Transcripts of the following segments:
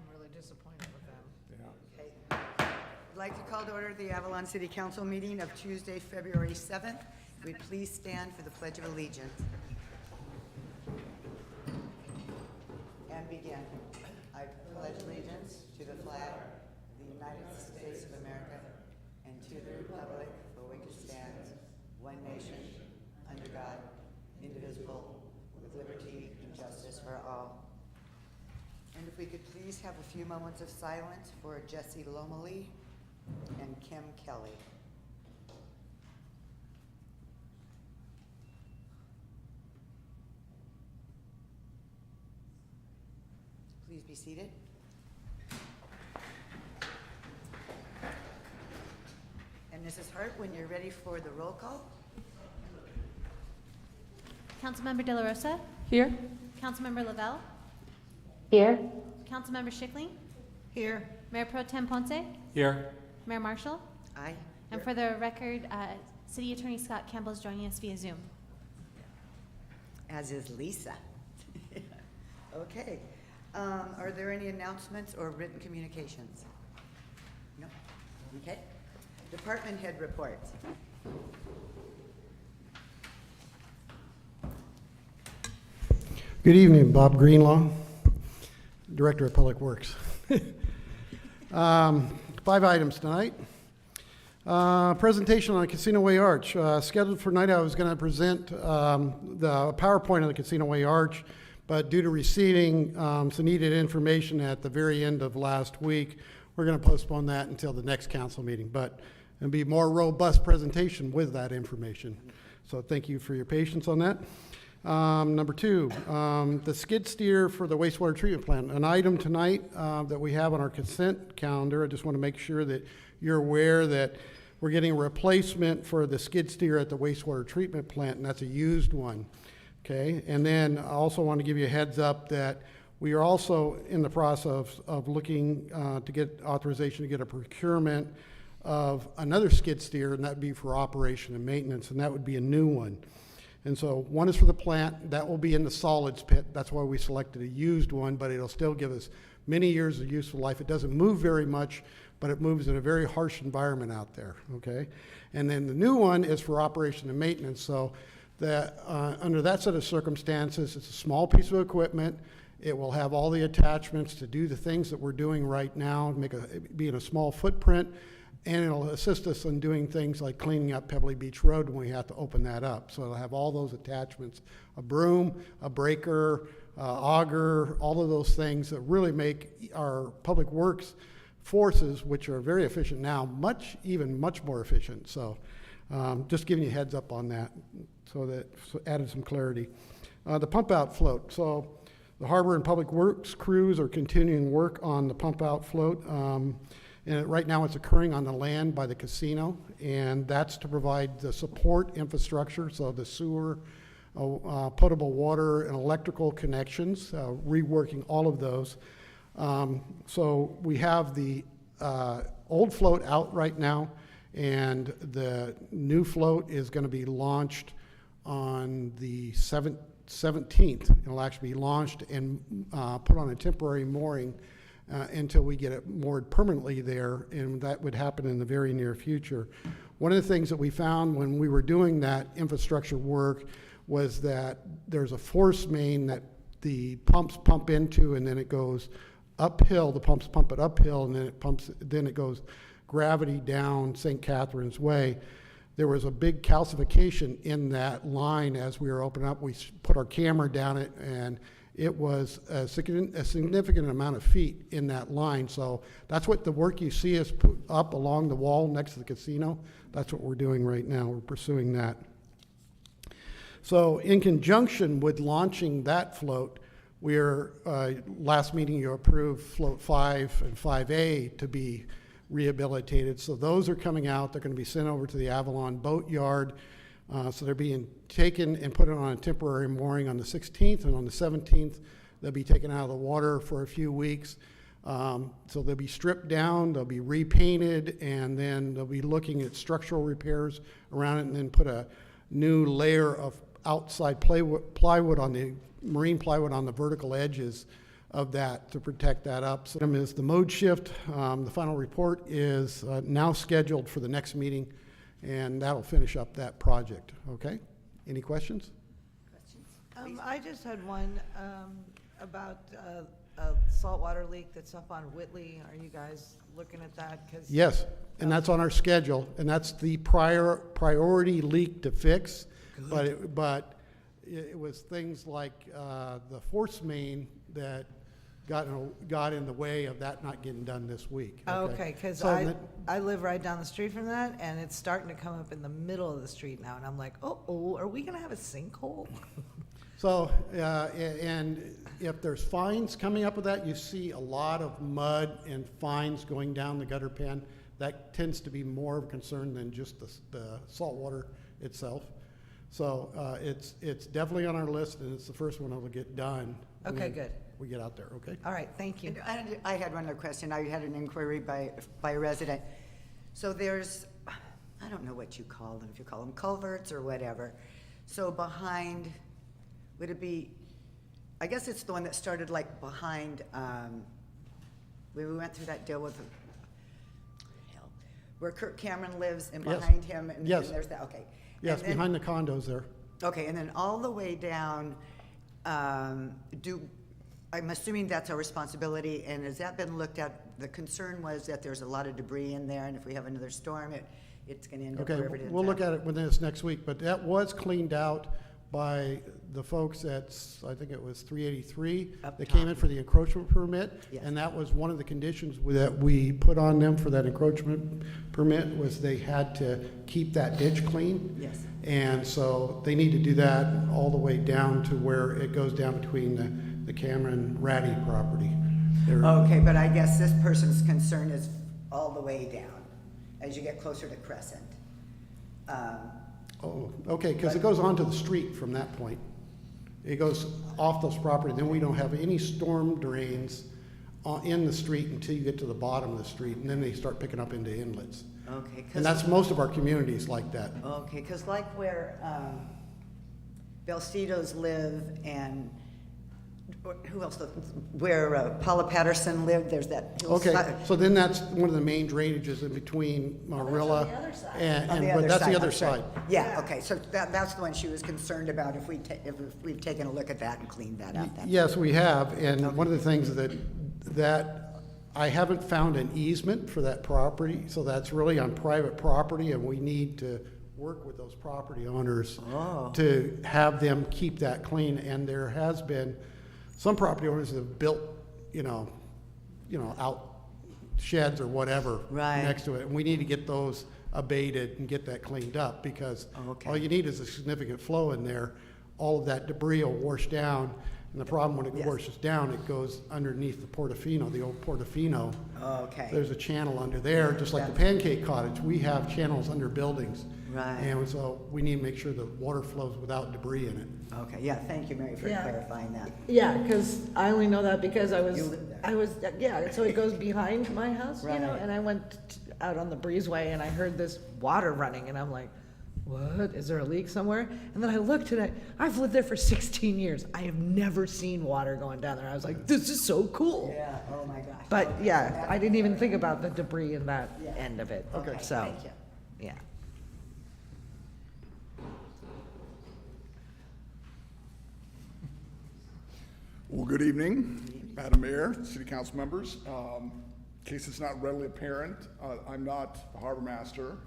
I'm really disappointed with them. Yeah. Okay. I'd like to call to order the Avalon City Council meeting of Tuesday, February 7th. Would please stand for the Pledge of Allegiance. And begin. I pledge allegiance to the flag of the United States of America and to the republic for which it stands, one nation, under God, indivisible, with liberty and justice for all. And if we could please have a few moments of silence for Jesse Lomeli and Kim Kelly. Please be seated. And Mrs. Hart, when you're ready for the roll call. Councilmember De La Rosa? Here. Councilmember Lavelle? Here. Councilmember Schickling? Here. Mayor Pro Tem Ponce? Here. Mayor Marshall? Aye. And for the record, City Attorney Scott Campbell is joining us via Zoom. As is Lisa. Okay. Are there any announcements or written communications? No? Okay. Department head reports. Good evening, Bob Greenlaw, Director of Public Works. 5 items tonight. Presentation on the Casino Way Arch. Scheduled for tonight, I was going to present the PowerPoint of the Casino Way Arch, but due to receiving some needed information at the very end of last week, we're going to postpone that until the next council meeting. But it'll be a more robust presentation with that information. So thank you for your patience on that. Number 2, the skid steer for the wastewater treatment plant. An item tonight that we have on our consent calendar. I just want to make sure that you're aware that we're getting a replacement for the skid steer at the wastewater treatment plant, and that's a used one. Okay, and then I also want to give you a heads up that we are also in the process of looking to get authorization to get a procurement of another skid steer, and that would be for operation and maintenance, and that would be a new one. And so one is for the plant, that will be in the solids pit. That's why we selected a used one, but it'll still give us many years of useful life. It doesn't move very much, but it moves in a very harsh environment out there, okay? And then the new one is for operation and maintenance. So that under that set of circumstances, it's a small piece of equipment. It will have all the attachments to do the things that we're doing right now, be in a small footprint, and it'll assist us in doing things like cleaning up Pebbly Beach Road when we have to open that up. So it'll have all those attachments, a broom, a breaker, auger, all of those things that really make our public works forces, which are very efficient now, even much more efficient. So just giving you a heads up on that, so added some clarity. The pump out float. So the harbor and public works crews are continuing work on the pump out float. And right now it's occurring on the land by the casino, and that's to provide the support infrastructure, so the sewer, potable water, and electrical connections, reworking all of those. So we have the old float out right now, and the new float is going to be launched on the 17th. It'll actually be launched and put on a temporary mooring until we get it moored permanently there, and that would happen in the very near future. One of the things that we found when we were doing that infrastructure work was that there's a force main that the pumps pump into, and then it goes uphill. The pumps pump it uphill, and then it goes gravity down St. Catherine's Way. There was a big calcification in that line as we were opening up. We put our camera down it, and it was a significant amount of feet in that line. So that's what the work you see us put up along the wall next to the casino. That's what we're doing right now. We're pursuing that. So in conjunction with launching that float, last meeting you approved float 5 and 5A to be rehabilitated. So those are coming out. They're going to be sent over to the Avalon Boat Yard. So they're being taken and put on a temporary mooring on the 16th, and on the 17th, they'll be taken out of the water for a few weeks. So they'll be stripped down, they'll be repainted, and then they'll be looking at structural repairs around it, and then put a new layer of outside plywood on the marine plywood on the vertical edges of that to protect that up. So is the mode shift. The final report is now scheduled for the next meeting, and that'll finish up that project. Okay? Any questions? I just had one about a saltwater leak that's up on Whitley. Are you guys looking at that? 'Cause Yes, and that's on our schedule, and that's the priority leak to fix. But it was things like the force main that got in the way of that not getting done this week. Okay, because So I live right down the street from that, and it's starting to come up in the middle of the street now, and I'm like, are we gonna have a sinkhole? So, and if there's fines coming up with that, you see a lot of mud and fines going down the gutter pan. That tends to be more of a concern than just the salt water itself. So it's definitely on our list, and it's the first one that will get done. Okay, when good. We get out there, okay? All right, thank you. And I had one other question. I had an inquiry by a resident. So there's, I don't know what you call them, if you call them culverts or whatever. So behind, would it be, I guess it's the one that started like behind, when we went through that deal with, where Kirk Cameron lives and Yes. behind him, and Yes. there's that, okay. Yes, And then- behind the condos there. Okay, and then all the way down, I'm assuming that's our responsibility, and has that been looked at? The concern was that there's a lot of debris in there, and if we have another storm, it's gonna end up Okay, wherever it ends we'll look up. at it within this next week, but that was cleaned out by the folks at, I think it was 383. Up That came in top. for the encroachment permit. Yes. And that was one of the conditions that we put on them for that encroachment permit, was they had to keep that ditch clean. Yes. And so they need to do that all the way down to where it goes down between the Cameron Ratty property. They're- Okay, but I guess this person's concern is all the way down, as you get closer to Crescent. Oh, okay, because it goes onto the street from that point. It goes off those property, then we don't have any storm drains in the street until you get to the bottom of the street, and then they start picking up into inlets. Okay, And that's most of our communities like that. okay, because like where Belcitos live and who else lives? Where Paula Patterson lived, there's that Okay, hillside. so then that's one of the main drainages in between Marilla. the other side. But that's the other I'm sorry. side. Yeah, okay, so that's the one she was concerned about, if we've taken a look at that and cleaned that up. that's- Yes, we have, and one of the things that I haven't found an easement for that property, so that's really on private property, and we need to work with those property owners to have them keep that clean, and there has been, some property owners have built, out sheds or whatever Right. next to it, and we need to get those abated and get that cleaned up, because Okay. all you need is a significant flow in there. All of that debris will wash down, and the problem when it Yes. washes down, it goes underneath the Portofino, the old Portofino. Okay, There's a channel under there, just like the Pancake Cottage. We have channels under buildings. Right. And so we need to make sure the water flows without debris in it. okay, yeah, thank you, Mary, for Yeah. clarifying that. Yeah, because I only know that because You live there. yeah, so it goes behind my house, Right. and I went out on the breezeway and I heard this water running and I'm like, what, is there a leak somewhere? And then I looked and I've lived there for 16 years. I have never seen water going down there. I was like, this is so cool. Yeah, oh my gosh. But Okay, yeah, that- I didn't even think about the debris in that Yeah. end of it. Okay, So, thank you. yeah. Well, good evening, Madam Mayor, City Council members. In case it's not readily apparent, I'm not the harbor master.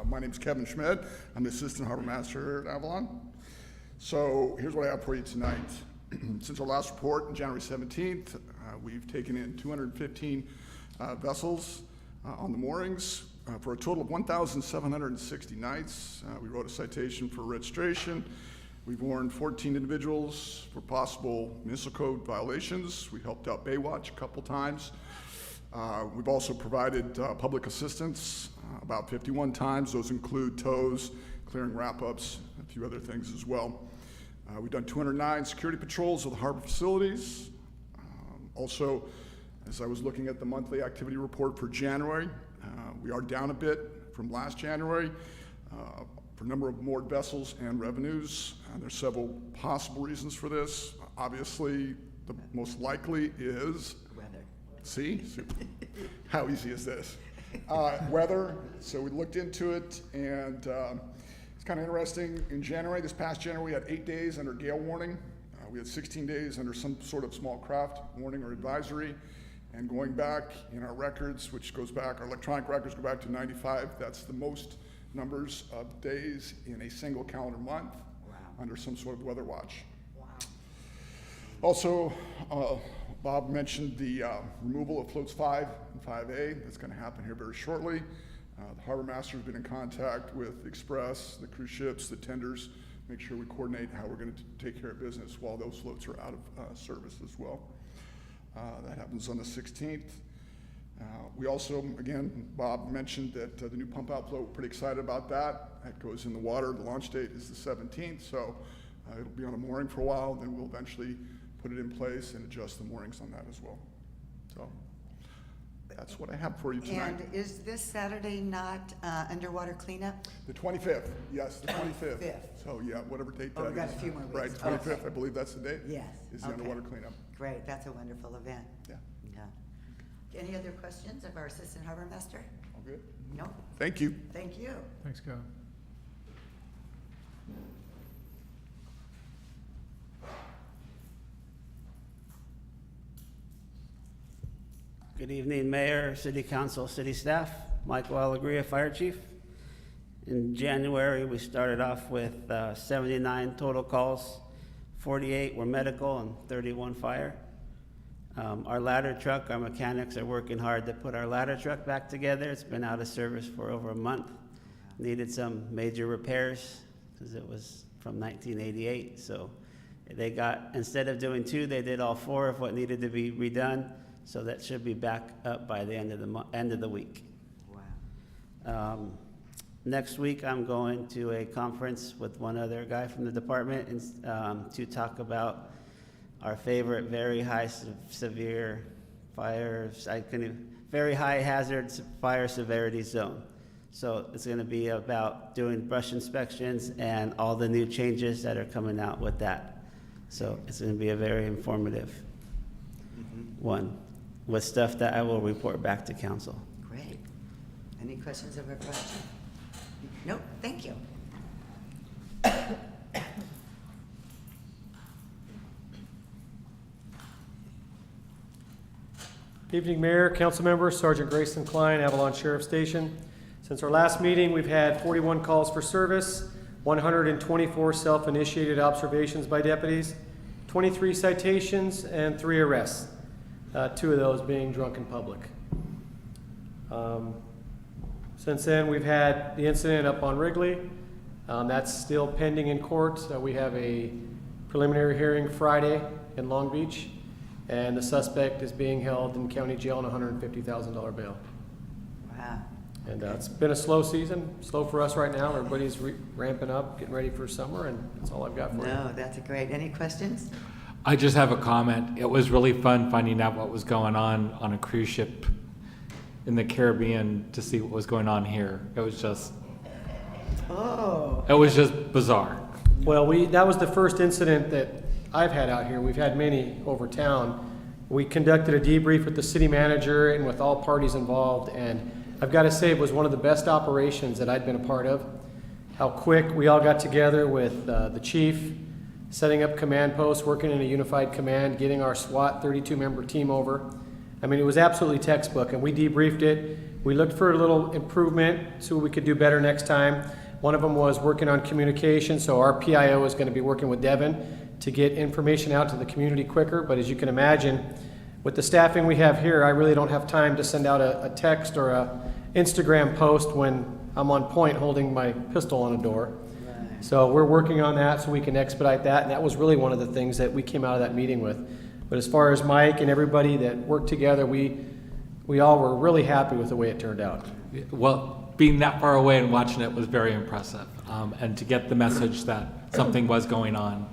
My name's Kevin Schmidt. I'm the Assistant Harbor Master at Avalon. So here's what I have for you tonight. Since our last report on January 17th, we've taken in 215 vessels on the moorings for a total of 1,760 nights. We wrote a citation for registration. We've warned 14 individuals for possible municipal code violations. We helped out Baywatch a couple times. We've also provided public assistance about 51 times. Those include tows, clearing wrap-ups, a few other things as well. We've done 209 security patrols of the harbor facilities. Also, as I was looking at the monthly activity report for January, we are down a bit from last January for number of moored vessels and revenues. There's several possible reasons for this. Obviously, The most likely is, Weather. see, how easy is this? Weather, so we looked into it, and it's kind of interesting. In January, this past January, we had 8 days under gale warning. We had 16 days under some sort of small craft warning or advisory. And going back in our records, which goes back, our electronic records go back to 95, that's the most numbers of days in a single calendar month under some sort of weather watch. Also, Bob mentioned the removal of floats 5 and 5A. That's going to happen here very shortly. The harbor master has been in contact with Express, the cruise ships, the tenders, make sure we coordinate how we're going to take care of business while those floats are out of service as well. That happens on the 16th. We also, again, Bob mentioned that the new pump out float, we're pretty excited about that. That goes in the water. The launch date is the 17th, so it'll be on a mooring for a while. Then we'll eventually put it in place and adjust the moorings on that as well. So that's what I have for you tonight. And is this Saturday not underwater cleanup? The 25th, yes, the 25th. 25th. So yeah, whatever date Oh, that we got is. a few more weeks. Right, 25th, Okay. I believe that's the date. Yes. Is the Okay. underwater cleanup. Great, that's a wonderful event. Yeah, Yeah. Any other questions of our Assistant Harbor Master? all good. No? Thank you. Thank you. Thanks, Kevin. Good evening, Mayor, City Council, City Staff. Michael Alegria, Fire Chief. In January, we started off with 79 total calls. 48 were medical and 31 fire. Our ladder truck, our mechanics are working hard to put our ladder truck back together. It's been out of service for over a month. Needed some major repairs because it was from 1988. So they got, instead of doing 2, they did all 4 of what needed to be redone. So that should be back up by the end of the week. Wow. Next week, I'm going to a conference with one other guy from the department to talk about our favorite very high severe fires, very high hazard fire severity zone. So it's going to be about doing brush inspections and all the new changes that are coming out with that. So it's going to be a very informative one with stuff that I will report back to council. Great. Any questions of our question? Nope, thank you. Evening, Mayor, council members, Sergeant Grayson Klein, Avalon Sheriff Station. Since our last meeting, we've had 41 calls for service, 124 self-initiated observations by deputies, 23 citations, and 3 arrests, 2 of those being drunk in public. Since then, we've had the incident up on Wrigley. That's still pending in court. We have a preliminary hearing Friday in Long Beach, and the suspect is being held in county jail on a $150,000 bail. Wow. And it's been a slow season, slow for us right now. Everybody's ramping up, getting ready for summer, and that's all I've got for you. No, that's great. Any questions? I just have a comment. It was really fun finding out what was going on a cruise ship in the Caribbean to see what was going on here. It was just bizarre. Well, that was the first incident that I've had out here. We've had many over town. We conducted a debrief with the city manager and with all parties involved, and I've got to say it was one of the best operations that I'd been a part of. How quick we all got together with the chief, setting up command posts, working in a unified command, getting our SWAT 32-member team over. I mean, it was absolutely textbook, and we debriefed it. We looked for a little improvement, so we could do better next time. One of them was working on communication, so our PIO is going to be working with Devin to get information out to the community quicker. But as you can imagine, with the staffing we have here, I really don't have time to send out a text or a Instagram post when I'm on point holding my pistol on a door. Right. So we're working on that so we can expedite that, and that was really one of the things that we came out of that meeting with. But as far as Mike and everybody that worked together, we all were really happy with the way it turned out. Well, being that far away and watching it was very impressive. And to get the message that something was going on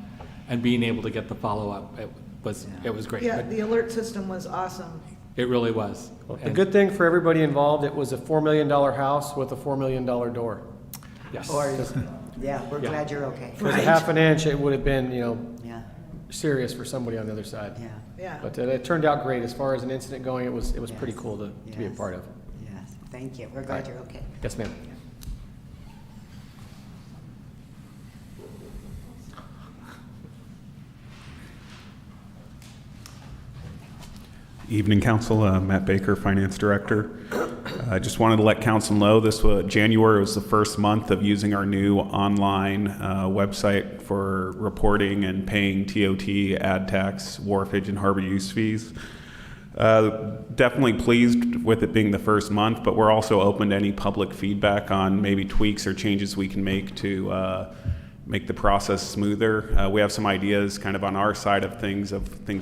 and being able to get the follow-up, it was great. Yeah, the alert system was awesome. It really was. The good thing for everybody involved, it was a $4 million house with a $4 million door. Yes. Or, yeah, we're glad you're okay. If it was a half an inch, it would have been, Yeah. serious for somebody on the other side. Yeah. Yeah. But it turned out great. As far as an incident going, it was pretty Yes. cool to be a Yes. part of. Yes, thank you. We're glad you're okay. Yes, ma'am. Evening, Council. Matt Baker, Finance Director. I just wanted to let Council know January was the first month of using our new online website for reporting and paying TOT, ad tax, wharfage, and harbor use fees. Definitely pleased with it being the first month, but we're also open to any public feedback on maybe tweaks or changes we can make to make the process smoother. We have some ideas kind of on our side of things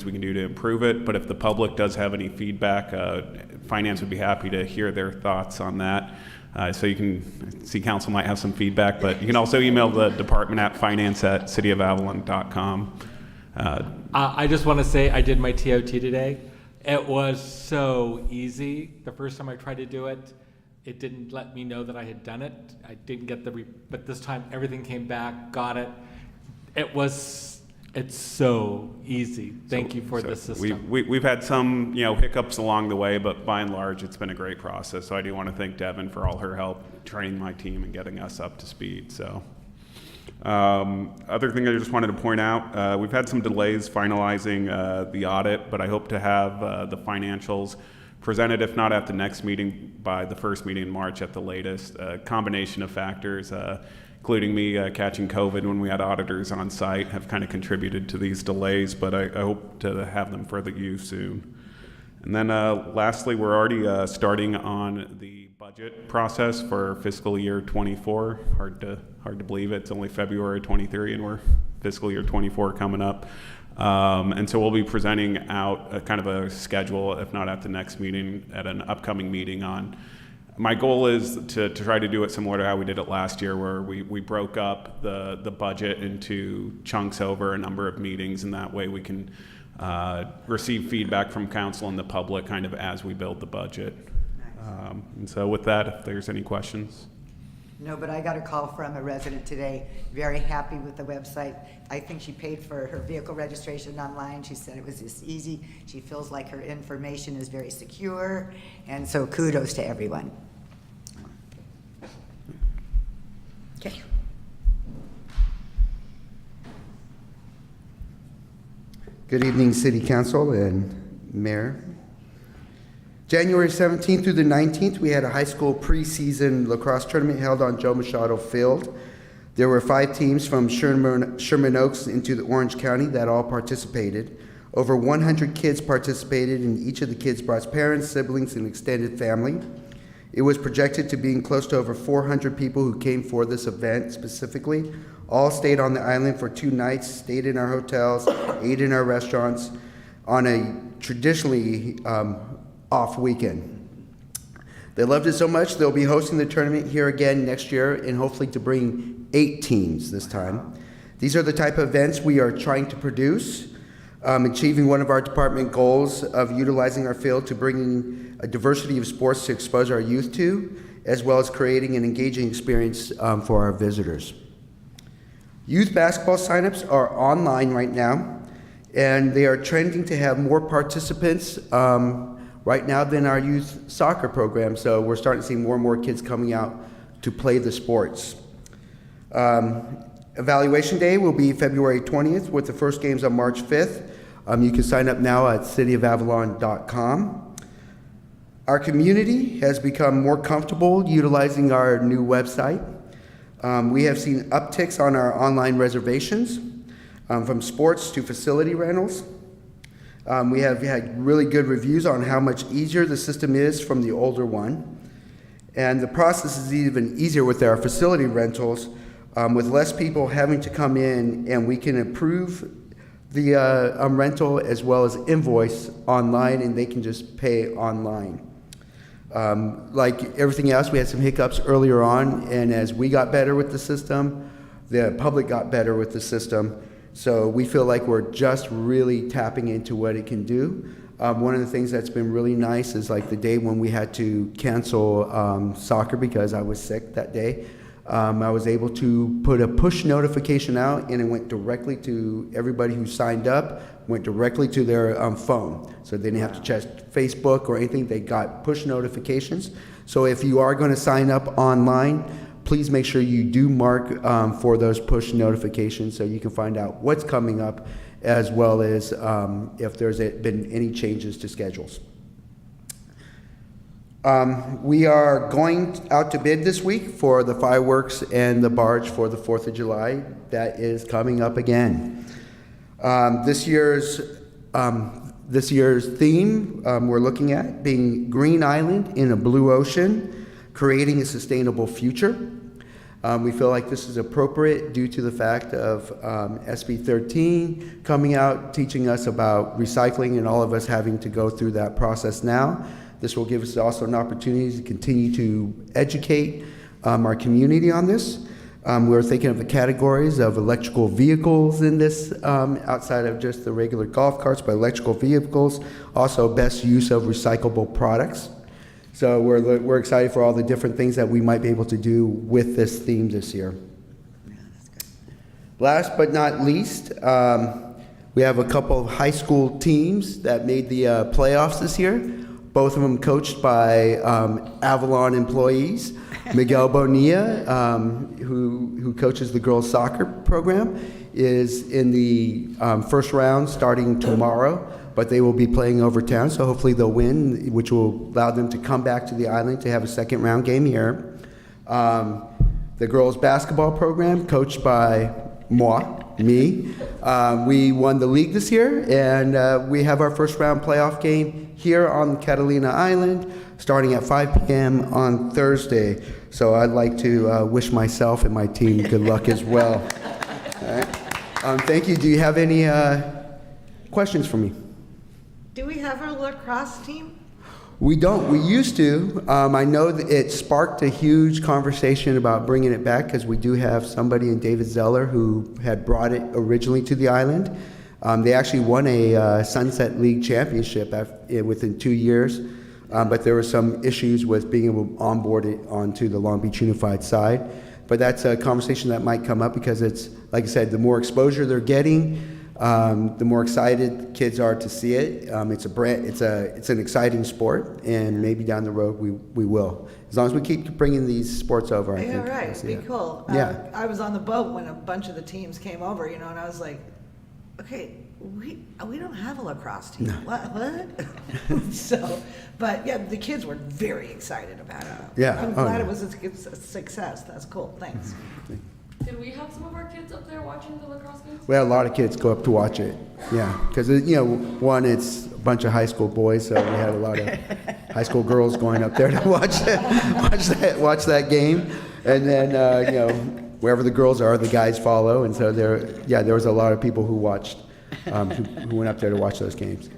we can do to improve it, but if the public does have any feedback, Finance would be happy to hear their thoughts on that. So you can see Council might have some feedback, but you can also email the department at finance@cityofavalon.com. I just want to say I did my TOT today. It was so easy. The first time I tried to do it, it didn't let me know that I had done it. I didn't get but this time everything came back, got it. It's so easy. Thank you for the system. We've had some hiccups along the way, but by and large, it's been a great process. So I do want to thank Devin for all her help training my team and getting us up to speed. So, other thing I just wanted to point out, we've had some delays finalizing the audit, but I hope to have the financials presented, if not at the next meeting, by the first meeting in March at the latest. A combination of factors, including me catching COVID when we had auditors on site, have kind of contributed to these delays, but I hope to have them for you soon. And then lastly, we're already starting on the budget process for fiscal year 24. Hard to believe it's only February 23 and we're fiscal year 24 coming up. And so we'll be presenting out a kind of a schedule, if not at the next meeting, at an upcoming meeting on. My goal is to try to do it similar to how we did it last year, where we broke up the budget into chunks over a number of meetings, and that way we can receive feedback from council and the public kind of as we build the budget. Nice. And so with that, if there's any questions. No, but I got a call from a resident today, very happy with the website. I think she paid for her vehicle registration online. She said it was just easy. She feels like her information is very secure, and so kudos to everyone. Okay. Good evening, City Council and Mayor. January 17th through the 19th, we had a high school preseason lacrosse tournament held on Joe Machado Field. There were 5 teams from Sherman Oaks into the Orange County that all participated. Over 100 kids participated, and each of the kids brought parents, siblings, and extended family. It was projected to be close to over 400 people who came for this event specifically. All stayed on the island for 2 nights, stayed in our hotels, ate in our restaurants on a traditionally off weekend. They loved it so much, they'll be hosting the tournament here again next year, and hopefully to bring 8 teams this time. These are the type of events we are trying to produce, achieving one of our department goals of utilizing our field to bringing a diversity of sports to expose our youth to, as well as creating an engaging experience for our visitors. Youth basketball signups are online right now, and they are trending to have more participants right now than our youth soccer program. So we're starting to see more and more kids coming out to play the sports. Evaluation day will be February 20th with the first games on March 5th. You can sign up now at cityofavalon.com. Our community has become more comfortable utilizing our new website. We have seen upticks on our online reservations, from sports to facility rentals. We have had really good reviews on how much easier the system is from the older one. And the process is even easier with our facility rentals, with less people having to come in, and we can approve the rental as well as invoice online, and they can just pay online. Like everything else, we had some hiccups earlier on, and as we got better with the system, the public got better with the system. So we feel like we're just really tapping into what it can do. One of the things that's been really nice is like the day when we had to cancel soccer because I was sick that day. I was able to put a push notification out, and it went directly to everybody who signed up, went directly to their phone. So they didn't have to check Facebook or anything. They got push notifications. So if you are going to sign up online, please make sure you do mark for those push notifications so you can find out what's coming up, as well as if there's been any changes to schedules. We are going out to bid this week for the fireworks and the barge for the 4th of July. That is coming up again. This year's theme we're looking at being Green Island in a Blue Ocean, creating a sustainable future. We feel like this is appropriate due to the fact of SB 13 coming out, teaching us about recycling, and all of us having to go through that process now. This will give us also an opportunity to continue to educate our community on this. We're thinking of the categories of electrical vehicles in this, outside of just the regular golf carts, but electrical vehicles, also best use of recyclable products. So we're excited for all the different things that we might be able to do with this theme this year. Last but not least, we have a couple of high school teams that made the playoffs this year. Both of them coached by Avalon employees. Miguel Bonilla, who coaches the girls soccer program, is in the first round starting tomorrow, but they will be playing over town, so hopefully they'll win, which will allow them to come back to the island to have a second round game here. The girls basketball program, coached by me, we won the league this year, and we have our first round playoff game here on Catalina Island, starting at 5 p.m. on Thursday. So I'd like to wish myself and my team good luck as well. All right. Thank you. Do you have any questions for me? Do we have our lacrosse team? We don't. We used to. I know that it sparked a huge conversation about bringing it back, because we do have somebody in David Zeller who had brought it originally to the island. They actually won a Sunset League championship within 2 years, but there were some issues with being able to onboard it onto the Long Beach Unified side. But that's a conversation that might come up, because it's, like I said, the more exposure they're getting, the more excited kids are to see it. It's an exciting sport, and maybe down the road we will, as long as we keep bringing these sports over. I Yeah, think right. we'll see Be it. cool. Yeah. I was on the boat when a bunch of the teams came over, and I was like, okay, we don't have a lacrosse team. No. What? So, but yeah, the kids were very excited about it. Yeah. I'm Oh, glad yeah. it was a success. That's cool. Thanks. Did we have some of our kids up there watching the lacrosse games? We had a lot of kids go up to watch it. Yeah, because one, it's a bunch of high school boys, so we had a lot of high school girls going up there to watch that game, and then wherever the girls are, the guys follow, and so there was a lot of people who watched, who went up there to watch those games.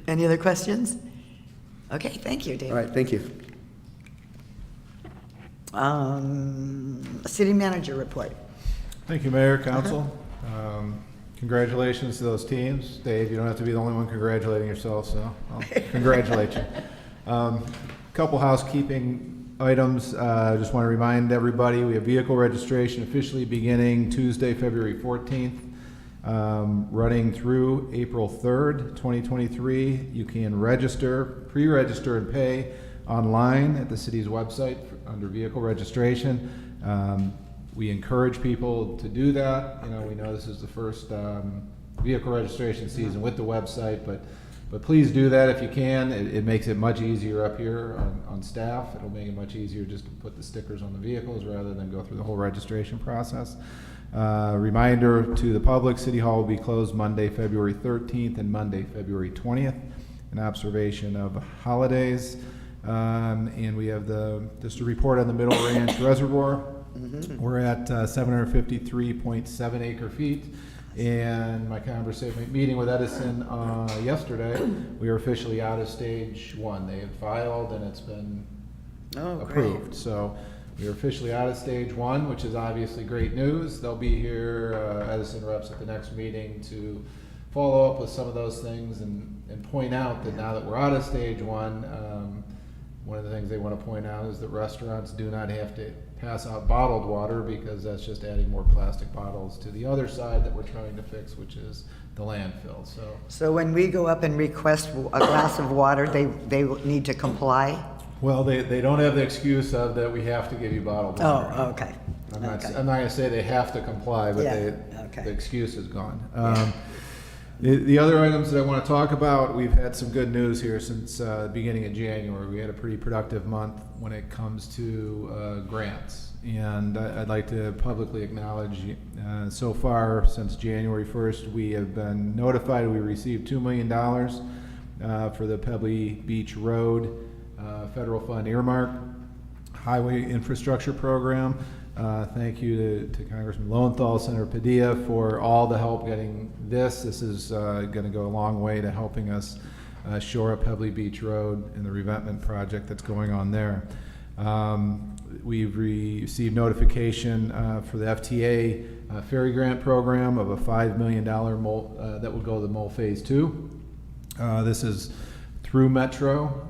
Any other questions? Okay, thank you, David. All right, thank you. City manager report. Thank you, Mayor, Council. Congratulations to those teams. Dave, you don't have to be the only one congratulating yourself, so I'll congratulate you. Couple housekeeping items. Just want to remind everybody, we have vehicle registration officially beginning Tuesday, February 14th, running through April 3rd, 2023. You can register, pre-register, and pay online at the city's website under vehicle registration. We encourage people to do that. We know this is the first vehicle registration season with the website, but please do that if you can. It makes it much easier up here on staff. It'll make it much easier just to put the stickers on the vehicles rather than go through the whole registration process. Reminder to the public, City Hall will be closed Monday, February 13th and Monday, February 20th in observation of holidays. And we have just a report on the Middle Ranch Reservoir. We're at 753.7 acre feet. And my meeting with Edison yesterday, we are officially out of stage 1. They had filed and it's been approved. Great. So we are officially out of stage 1, which is obviously great news. They'll be here, Edison reps, at the next meeting to follow up with some of those things and point out that now that we're out of stage 1, one of the things they want to point out is that restaurants do not have to pass out bottled water because that's just adding more plastic bottles to the other side that we're trying to fix, which is the landfill. So when we go up and request a glass of water, they need to comply? Well, they don't have the excuse of that we have to give you bottled water. Oh, okay. I'm not Okay. gonna say they have to comply, but Yeah, okay. the excuse is gone. The other items that I want to talk about, we've had some good news here since the beginning of January. We had a pretty productive month when it comes to grants. And I'd like to publicly acknowledge, so far since January 1st, we have been notified we received $2 million for the Pebbley Beach Road federal fund earmark highway infrastructure program. Thank you to Congressman Lowenthal, Senator Padilla for all the help getting this. This is going to go a long way to helping us shore up Pebbley Beach Road and the revetment project that's going on there. We've received notification for the FTA ferry grant program of a $5 million that will go to Mole Phase 2. This is through Metro.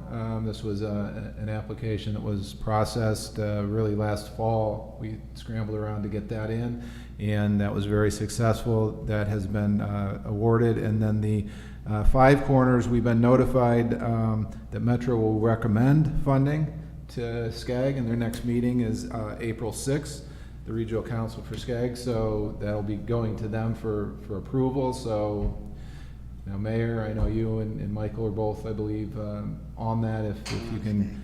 This was an application that was processed really last fall. We scrambled around to get that in, and that was very successful. That has been awarded. And then the Five Corners, we've been notified that Metro will recommend funding to SCAG, and their next meeting is April 6th, the Regional Council for SCAG. So that'll be going to them for approval. So, now, Mayor, I know you and Michael are both, I believe, on that. If you can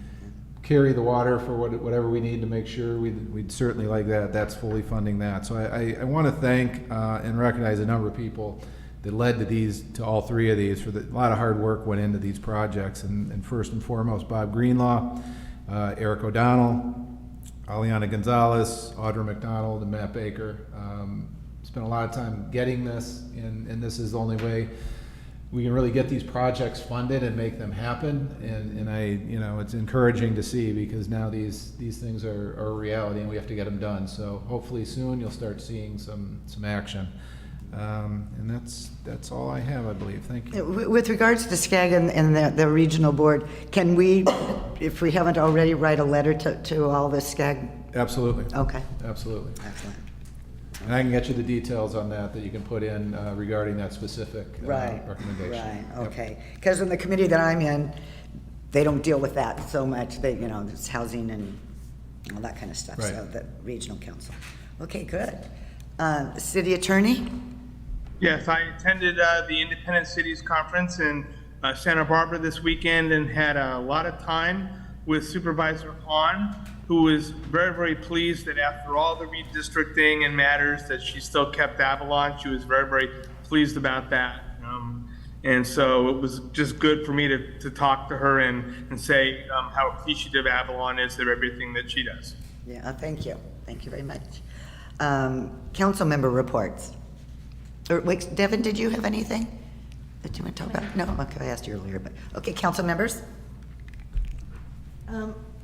carry the water for whatever we need to make sure, we'd certainly like that. That's fully funding that. So I want to thank and recognize a number of people that led to all three of these. A lot of hard work went into these projects. And first and foremost, Bob Greenlaw, Eric O'Donnell, Aliana Gonzalez, Audra McDonald, and Matt Baker. Spent a lot of time getting this, and this is the only way we can really get these projects funded and make them happen. And it's encouraging to see, because now these things are a reality and we have to get them done. So hopefully soon you'll start seeing some action. And that's all I have, I believe. Thank you. With regards to SCAG and the regional board, can we, if we haven't already, write a letter to all the SCAG? Absolutely. Okay. Absolutely. Excellent. And I can get you the details on that you can put in regarding that specific recommendation. Right, Yep. okay. Because in the committee that I'm in, they don't deal with that so much. They, it's housing and all that kind of stuff. Right. So the regional council. Okay, good. City attorney? Yes, I attended the Independent Cities Conference in Santa Barbara this weekend and had a lot of time with Supervisor Hahn, who was very, very pleased that after all the redistricting and matters that she still kept Avalon. She was very, very pleased about that. And so it was just good for me to talk to her and say how appreciative Avalon is of everything that she does. Yeah, thank you. Thank you very much. Council member reports. Wait, Devin, did you have anything that you want to talk about? No? Okay, I asked you earlier, but, okay, council members?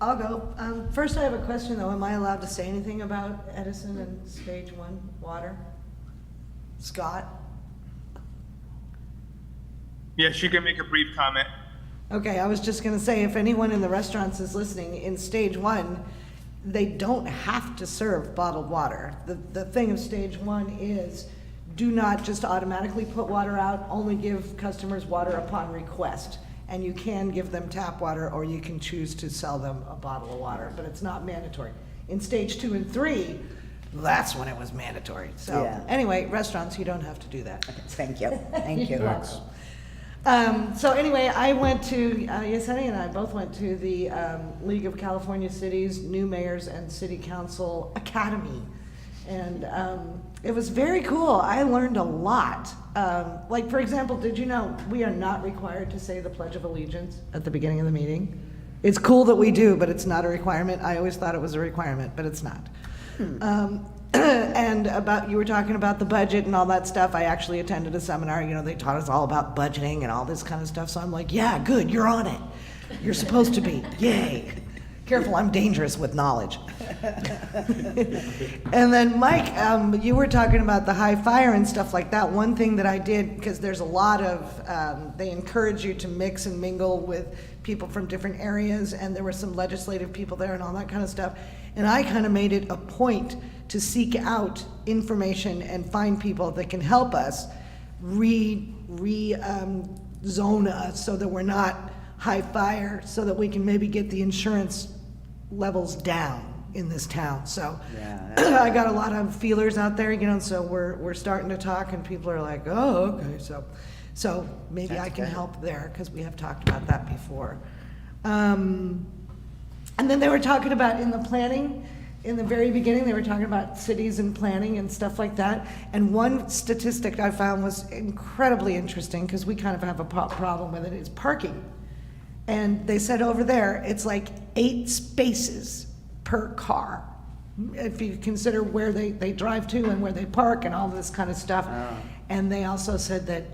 I'll go. First, I have a question, though. Am I allowed to say anything about Edison and Stage 1 water? Scott? Yes, you can make a brief comment. Okay, I was just gonna say, if anyone in the restaurants is listening, in Stage 1, they don't have to serve bottled water. The thing of Stage 1 is, do not just automatically put water out, only give customers water upon request. And you can give them tap water, or you can choose to sell them a bottle of water, but it's not mandatory. In Stage 2 and 3, that's when it was mandatory. So Yeah. anyway, restaurants, you don't have to do that. Thank you. Thank you. You're welcome. So anyway, I went to, Yesenia and I both went to the League of California Cities New Mayors and City Council Academy. And it was very cool. I learned a lot. Like, for example, did you know we are not required to say the Pledge of Allegiance at the beginning of the meeting? It's cool that we do, but it's not a requirement. I always thought it was a requirement, but it's not. And you were talking about the budget and all that stuff. I actually attended a seminar, they taught us all about budgeting and all this kind of stuff. So I'm like, yeah, good, you're on it. You're supposed to be, yay. Careful, I'm dangerous with knowledge. And then Mike, you were talking about the high fire and stuff like that. One thing that I did, because there's a lot of, they encourage you to mix and mingle with people from different areas, and there were some legislative people there and all that kind of stuff. And I kind of made it a point to seek out information and find people that can help us zone us so that we're not high fire, so that we can maybe get the insurance levels down in this town. So Yeah. I got a lot of feelers out there, you know, so we're starting to talk and people are like, oh, okay, so maybe I can help there, because we have talked about that before. And then they were talking about in the planning, in the very beginning, they were talking about cities and planning and stuff like that. And one statistic I found was incredibly interesting, because we kind of have a problem with it, is parking. And they said over there, it's like 8 spaces per car. If you consider where they drive to and where they park and all this kind of stuff. And they also said that,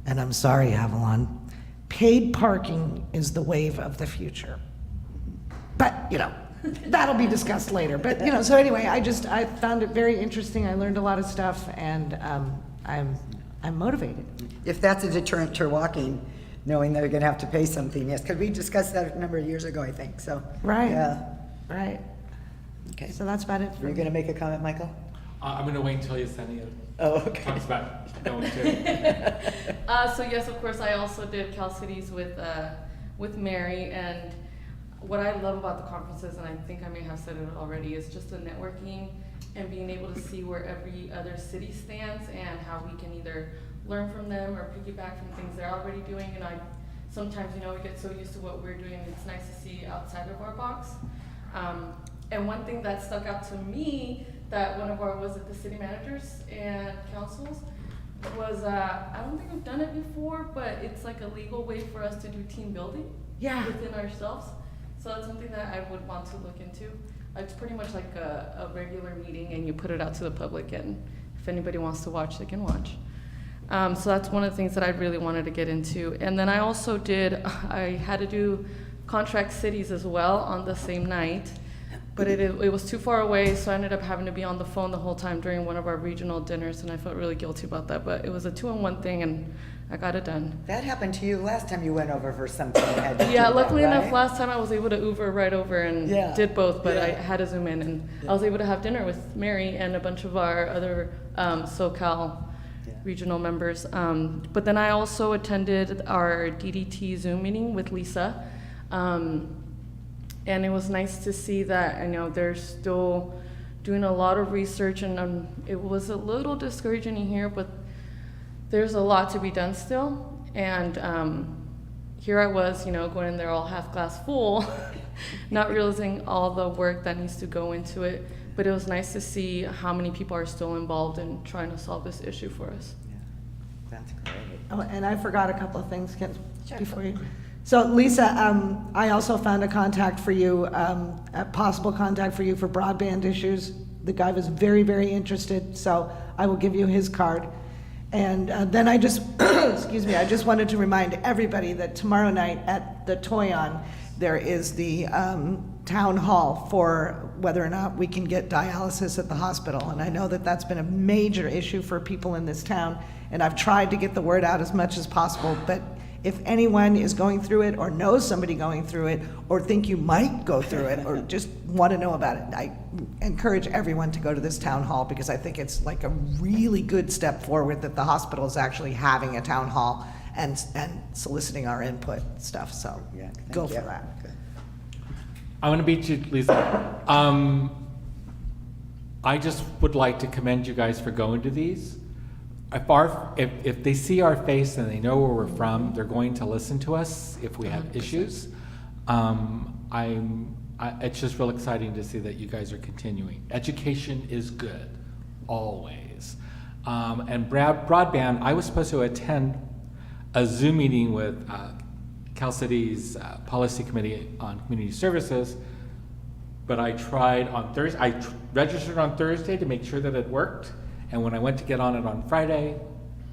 and I'm sorry, Avalon, paid parking is the wave of the future. But, you know, that'll be discussed later. But, you know, so anyway, I found it very interesting. I learned a lot of stuff, and I'm motivated. If that's a deterrent to walking, knowing they're gonna have to pay something, yes, because we discussed that a number of years ago, I think, so. Right. Yeah, Right. okay. So that's about it for You're me. gonna make a comment, Michael? I'm gonna wait until Yesenia Oh, okay. talks about going to. So yes, of course, I also did Cal Cities with Mary, and what I love about the conferences, and I think I may have said it already, is just the networking and being able to see where every other city stands and how we can either learn from them or piggyback from things they're already doing. And sometimes, you know, we get so used to what we're doing, it's nice to see outside of our box. And one thing that stuck out to me, that one of our, was it the city managers and councils, was, I don't think we've done it before, but it's like a legal way for us to do team building within ourselves. So that's something that I would want to look into. It's pretty much like a regular meeting, and you put it out to the public, and if anybody wants to watch, they can watch. So that's one of the things that I really wanted to get into. And then I also I had to do contract cities as well on the same night, but it was too far away, so I ended up having to be on the phone the whole time during one of our regional dinners, and I felt really guilty about that, but it was a 2-in-1 thing, and I got it done. That happened to you last time you went over for something. You had to do Yeah, that, luckily enough, right? last time I was able to Uber right over and did both, but I had to zoom in, and I was able to have dinner with Mary and a bunch of our other SoCal regional members. But then I also attended our DDT Zoom meeting with Lisa. And it was nice to see that, I know they're still doing a lot of research, and it was a little discouraging to hear, but there's a lot to be done still. And here I was, you know, going in there all half glass full, not realizing all the work that needs to go into it. But it was nice to see how many people are still involved in trying to solve this issue for us. Yeah, that's great. Oh, and I forgot a couple of things, before you. So Lisa, I also found a contact for you, a possible contact for you for broadband issues. The guy was very, very interested, so I will give you his card. And then I just, excuse me, I just wanted to remind everybody that tomorrow night at the Toyon, there is the town hall for whether or not we can get dialysis at the hospital. And I know that that's been a major issue for people in this town, and I've tried to get the word out as much as possible, but if anyone is going through it or knows somebody going through it or think you might go through it or just want to know about it, I encourage everyone to go to this town hall, because I think it's like a really good step forward that the hospital is actually having a town hall and soliciting our input stuff. So go for that. I'm gonna beat you, Lisa. I just would like to commend you guys for going to these. If they see our face and they know where we're from, they're going to listen to us if we have issues. It's just real exciting to see that you guys are continuing. Education is good, always. And broadband, I was supposed to attend a Zoom meeting with Cal City's Policy Committee on Community Services, but I tried on Thursday. I registered on Thursday to make sure that it worked. And when I went to get on it on Friday,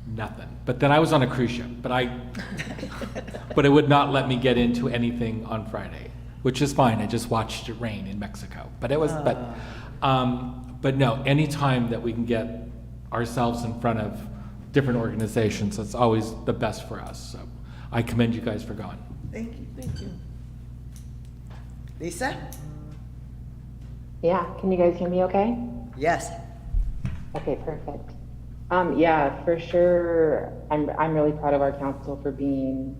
nothing. But then I was on a cruise ship, but it would not let me get into anything on Friday, which is fine. I just watched it rain in Mexico. But it was, but no, anytime that we can get ourselves in front of different organizations, that's always the best for us. So I commend you guys for going. Thank you. Thank you. Lisa? Yeah, can you guys hear me okay? Yes. Okay, perfect. Yeah, for sure, I'm really proud of our council for being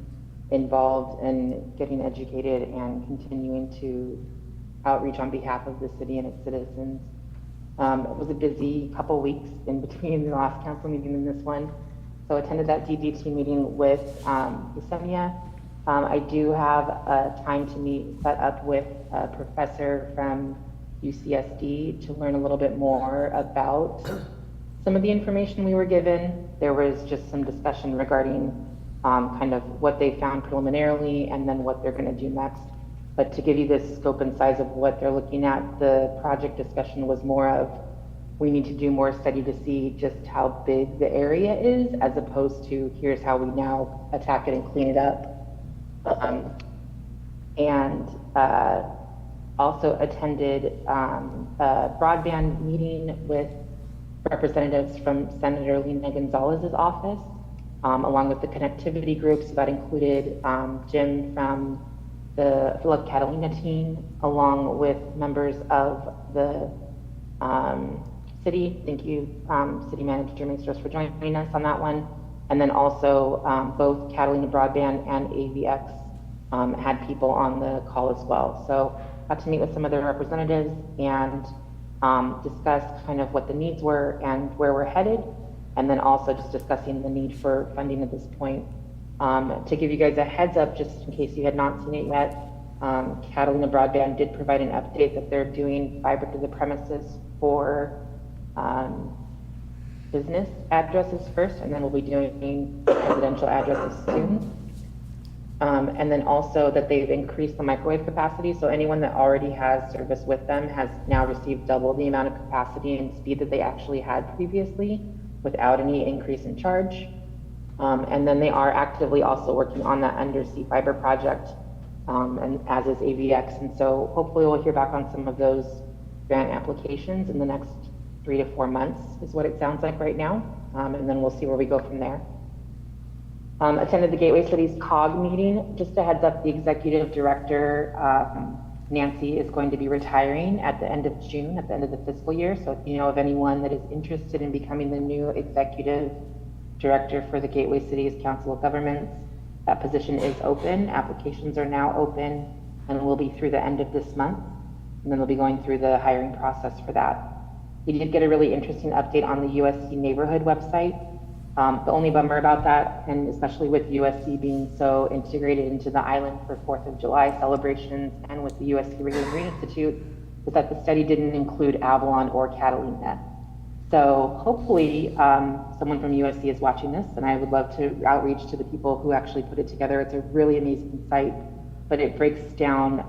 involved and getting educated and continuing to outreach on behalf of the city and its citizens. It was a busy couple weeks in between the last council meeting and this one. So attended that DDT meeting with Yesenia. I do have a time to meet set up with a professor from UCSD to learn a little bit more about some of the information we were given. There was just some discussion regarding kind of what they found preliminarily and then what they're going to do next. But to give you this scope and size of what they're looking at, the project discussion was more of, we need to do more study to see just how big the area is, as opposed to here's how we now attack it and clean it up. Also attended a broadband meeting with representatives from Senator Lena Gonzalez's office, along with the connectivity groups that included Jim from the Philip Catalina team, along with members of the city. Thank you, City Manager Maestros, for joining us on that one. And then also both Catalina Broadband and AVX had people on the call as well. So got to meet with some of their representatives and discuss kind of what the needs were and where we're headed. And then also just discussing the need for funding at this point. To give you guys a heads up, just in case you had not seen it yet, Catalina Broadband did provide an update that they're doing fiber to the premises for business addresses first, and then we'll be doing residential addresses soon. And then also that they've increased the microwave capacity, so anyone that already has service with them has now received double the amount of capacity and speed that they actually had previously without any increase in charge. And then they are actively also working on that undersea fiber project, and as is AVX. And so hopefully we'll hear back on some of those grant applications in the next 3 to 4 months is what it sounds like right now. And then we'll see where we go from there. Attended the Gateway Cities COG meeting. Just a heads up, the executive director, Nancy, is going to be retiring at the end of June, at the end of the fiscal year. So if you know of anyone that is interested in becoming the new executive director for the Gateway Cities Council of Governments, that position is open. Applications are now open and will be through the end of this month. And then we'll be going through the hiring process for that. We did get a really interesting update on the USC neighborhood website. The only bummer about that, and especially with USC being so integrated into the island for 4th of July celebrations and with the USC Radio and Marine Institute, is that the study didn't include Avalon or Catalina. So hopefully someone from USC is watching this, and I would love to outreach to the people who actually put it together. It's a really amazing site, but it breaks down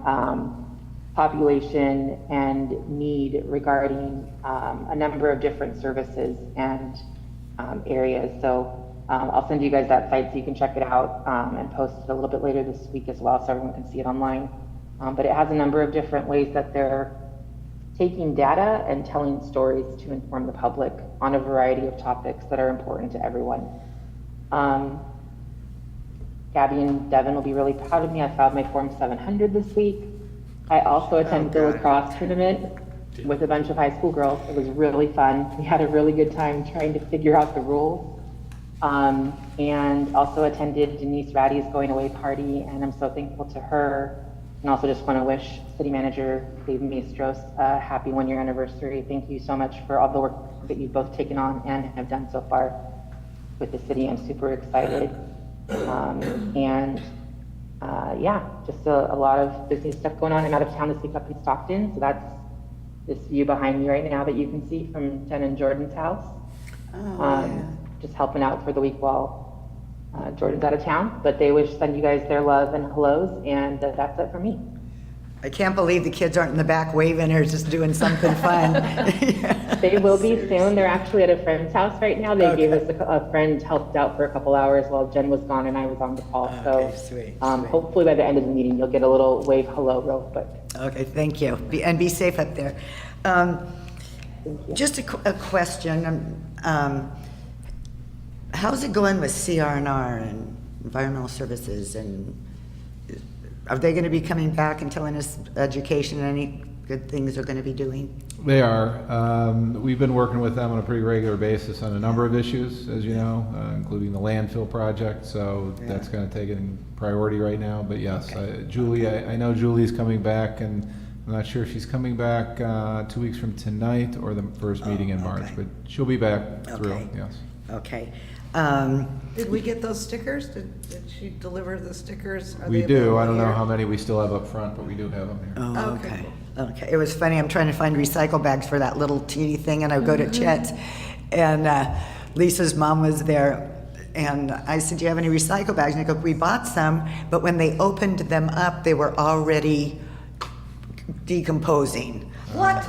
population and need regarding a number of different services and areas. So I'll send you guys that site so you can check it out and post it a little bit later this week as well so everyone can see it online. But it has a number of different ways that they're taking data and telling stories to inform the public on a variety of topics that are important to everyone. Gabby and Devin will be really proud of me. I filed my Form 700 this week. I also attended the lacrosse tournament with a bunch of high school girls. It was really fun. We had a really good time trying to figure out the rules. And also attended Denise Ratty's going away party, and I'm so thankful to her. And also just want to wish City Manager Dave Maestros a happy 1-year anniversary. Thank you so much for all the work that you've both taken on and have done so far with the city. I'm super excited. Yeah, just a lot of business stuff going on. I'm out of town this week up in Stockton, so that's this view behind me right now that you can see from Jen and Jordan's house. Just helping out for the week while Jordan's out of town, but they send you guys their love and hellos, and that's it for me. I can't believe the kids aren't in the back waving or just doing something fun. They will be soon. They're actually at a friend's house right now. They gave us a friend helped out for a couple hours while Jen was gone and I was on the call. Okay, sweet. Hopefully by the end of the meeting, you'll get a little wave hello real quick. Okay, thank you. Be safe up there. Just a question. How's it going with CR&R and environmental services, and are they going to be coming back and telling us education and any good things they're going to be doing? They are. We've been working with them on a pretty regular basis on a number of issues, as you know, including the landfill project, so that's kind of taking priority right now. But yes, Julie, I know Julie's coming back, and I'm not sure if she's coming back 2 weeks from tonight or the first meeting in March, but she'll be back through, yes. Okay. Did we get those stickers? Did she deliver the stickers? Are We they do. available I don't know here? how many we still have up front, but we do have them here. Oh, Okay, okay. cool. Okay. It was funny. I'm trying to find recycle bags for that little teeny thing, and I go to Chet's, and Lisa's mom was there. And I said, do you have any recycle bags? And they go, we bought some, but when they opened them up, they were already decomposing. What?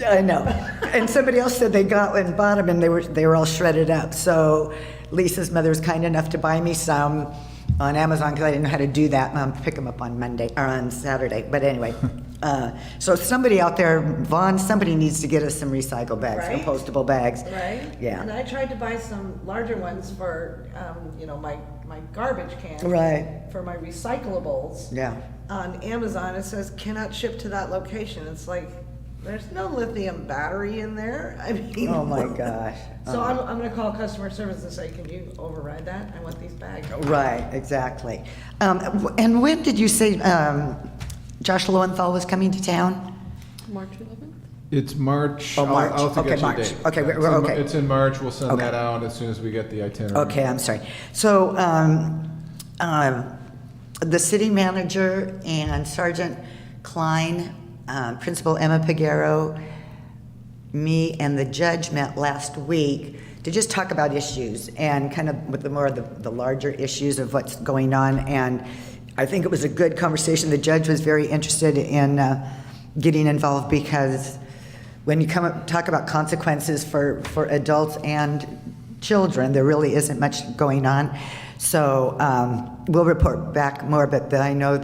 I know. And somebody else said they got and bought them, and they were all shredded up. So Lisa's mother was kind enough to buy me some on Amazon because I didn't know how to do that. And I'll pick them up on Monday or on Saturday. But anyway, so somebody out there, Vaughn, somebody needs to get us some recycle bags, Right. compostable bags. Right? Yeah. And I tried to buy some larger ones for, my garbage can. Right. For my recyclables. Yeah. On Amazon, it says cannot ship to that location. It's like, there's no lithium battery in there. I mean. Oh my gosh. So I'm gonna call customer service and say, can you override that? I want these bags. Right, exactly. And when did you say Josh Lowenthal was coming to town? March 11th? It's March. Oh, March. I'll have to Okay, get you a March. date. Okay, Yeah, we're okay. It's in March. We'll send Okay. that out as soon as we get the itinerary. Okay, I'm sorry. So, the city manager and Sergeant Klein, Principal Emma Piguero, me, and the judge met last week to just talk about issues and kind of with the larger issues of what's going on. And I think it was a good conversation. The judge was very interested in getting involved because when you talk about consequences for adults and children, there really isn't much going on. So we'll report back more, but I know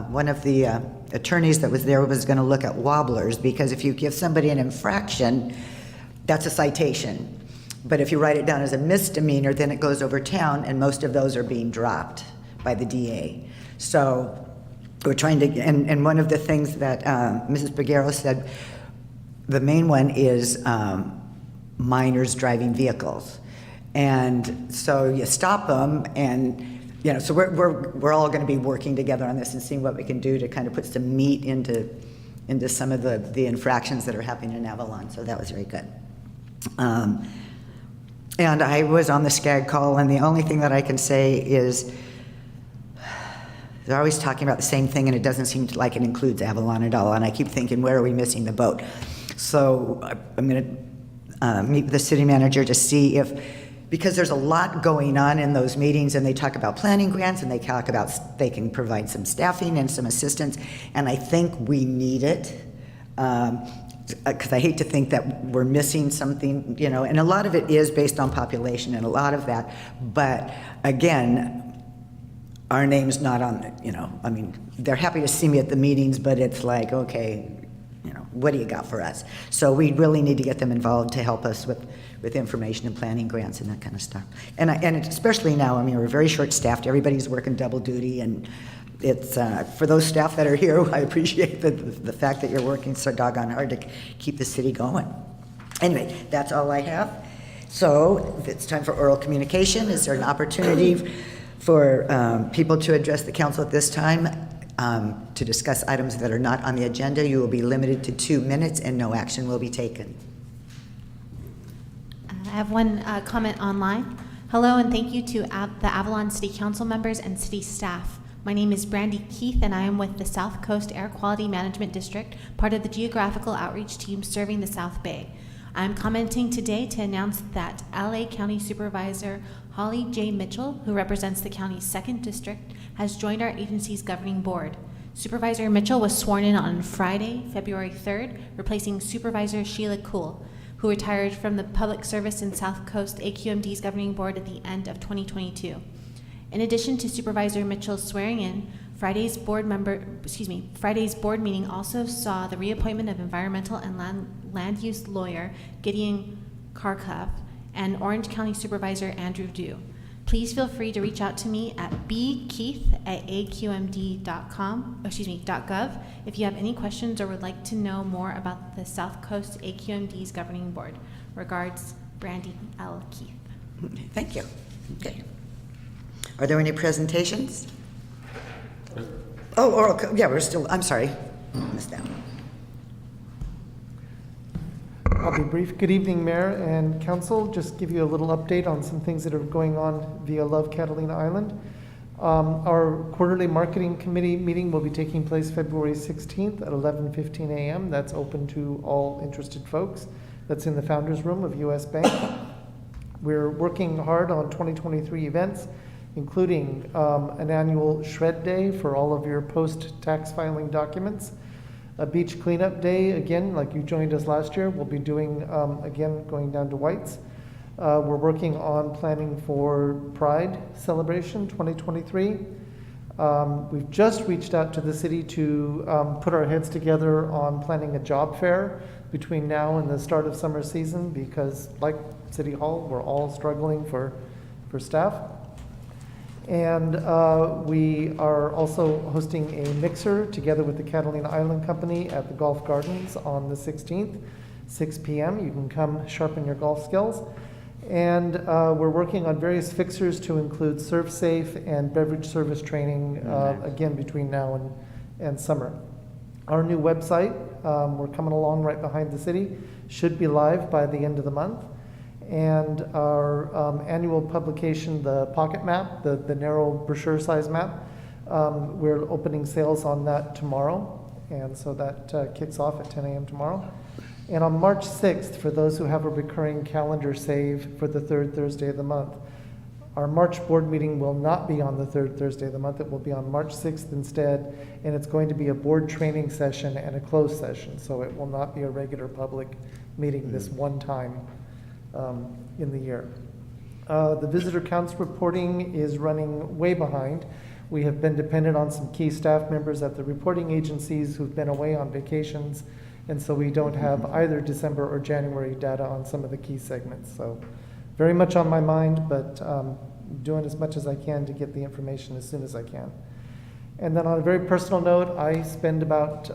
one of the attorneys that was there was going to look at wobblers, because if you give somebody an infraction, that's a citation. But if you write it down as a misdemeanor, then it goes over town, and most of those are being dropped by the DA. So we're trying to, and one of the things that Mrs. Piguero said, the main one is minors driving vehicles. And so you stop them, and so we're all going to be working together on this and seeing what we can do to kind of put some meat into some of the infractions that are happening in Avalon. So that was very good. And I was on the SCAG call, and the only thing that I can say is they're always talking about the same thing, and it doesn't seem like it includes Avalon at all. And I keep thinking, where are we missing the boat? So I'm going to meet with the city manager to see because there's a lot going on in those meetings, and they talk about planning grants, and they talk about they can provide some staffing and some assistance, and I think we need it. Because I hate to think that we're missing something, and a lot of it is based on population and a lot of that. But again, our name's not on, I mean, they're happy to see me at the meetings, but it's like, okay, what do you got for us? So we really need to get them involved to help us with information and planning grants and that kind of stuff. And especially now, I mean, we're very short-staffed. Everybody's working double duty, and it's, for those staff that are here, I appreciate the fact that you're working so doggone hard to keep the city going. Anyway, that's all I have. So it's time for oral communication. Is there an opportunity for people to address the council at this time to discuss items that are not on the agenda? You will be limited to 2 minutes, and no action will be taken. I have one comment online. Hello, and thank you to the Avalon City Council members and city staff. My name is Brandy Keith, and I am with the South Coast Air Quality Management District, part of the geographical outreach team serving the South Bay. I'm commenting today to announce that LA County Supervisor Holly J. Mitchell, who represents the county's 2nd district, has joined our agency's governing board. Supervisor Mitchell was sworn in on Friday, February 3rd, replacing Supervisor Sheila Kuhl, who retired from the Public Service and South Coast AQMD's governing board at the end of 2022. In addition to Supervisor Mitchell's swearing in, Friday's board meeting also saw the reappointment of environmental and land use lawyer Gideon Kharkov and Orange County Supervisor Andrew Dew. Please Please feel free to reach out to me at bkeith@aqmd.gov if you have any questions or would like to know more about the South Coast AQMD's governing board. Regards, Brandy L. Keith. Thank you. Okay. Are there any presentations? Oh, yeah, we're still, I'm sorry. Missed that one. I'll be brief. Good evening, Mayor and Council. Just give you a little update on some things that are going on via Love Catalina Island. Our quarterly marketing committee meeting will be taking place February 16th at 11:15 a.m. That's open to all interested folks. That's in the Founders Room of US Bank. We're working hard on 2023 events, including an annual Shred Day for all of your post-tax filing documents. A beach cleanup day, again, like you joined us last year, we'll be doing, again, going down to White's. We're working on planning for Pride Celebration 2023. We've just reached out to the city to put our heads together on planning a job fair between now and the start of summer season, because like City Hall, we're all struggling for staff. And we are also hosting a mixer together with the Catalina Island Company at the Golf Gardens on the 16th, 6 p.m. You can come sharpen your golf skills. And we're working on various fixers to include Serve Safe and beverage service training, again, between now and summer. Our new website, we're coming along right behind the city, should be live by the end of the month. And our annual publication, the Pocket Map, the narrow brochure size map, we're opening sales on that tomorrow. And so that kicks off at 10 a.m. tomorrow. And on March 6th, for those who have a recurring calendar save for the third Thursday of the month, our March board meeting will not be on the third Thursday of the month. It will be on March 6th instead. And it's going to be a board training session and a closed session. So it will not be a regular public meeting this one time in the year. The visitor counts reporting is running way behind. We have been dependent on some key staff members at the reporting agencies who've been away on vacations, and so we don't have either December or January data on some of the key segments. So very much on my mind, but doing as much as I can to get the information as soon as I can. And then on a very personal note, I spend about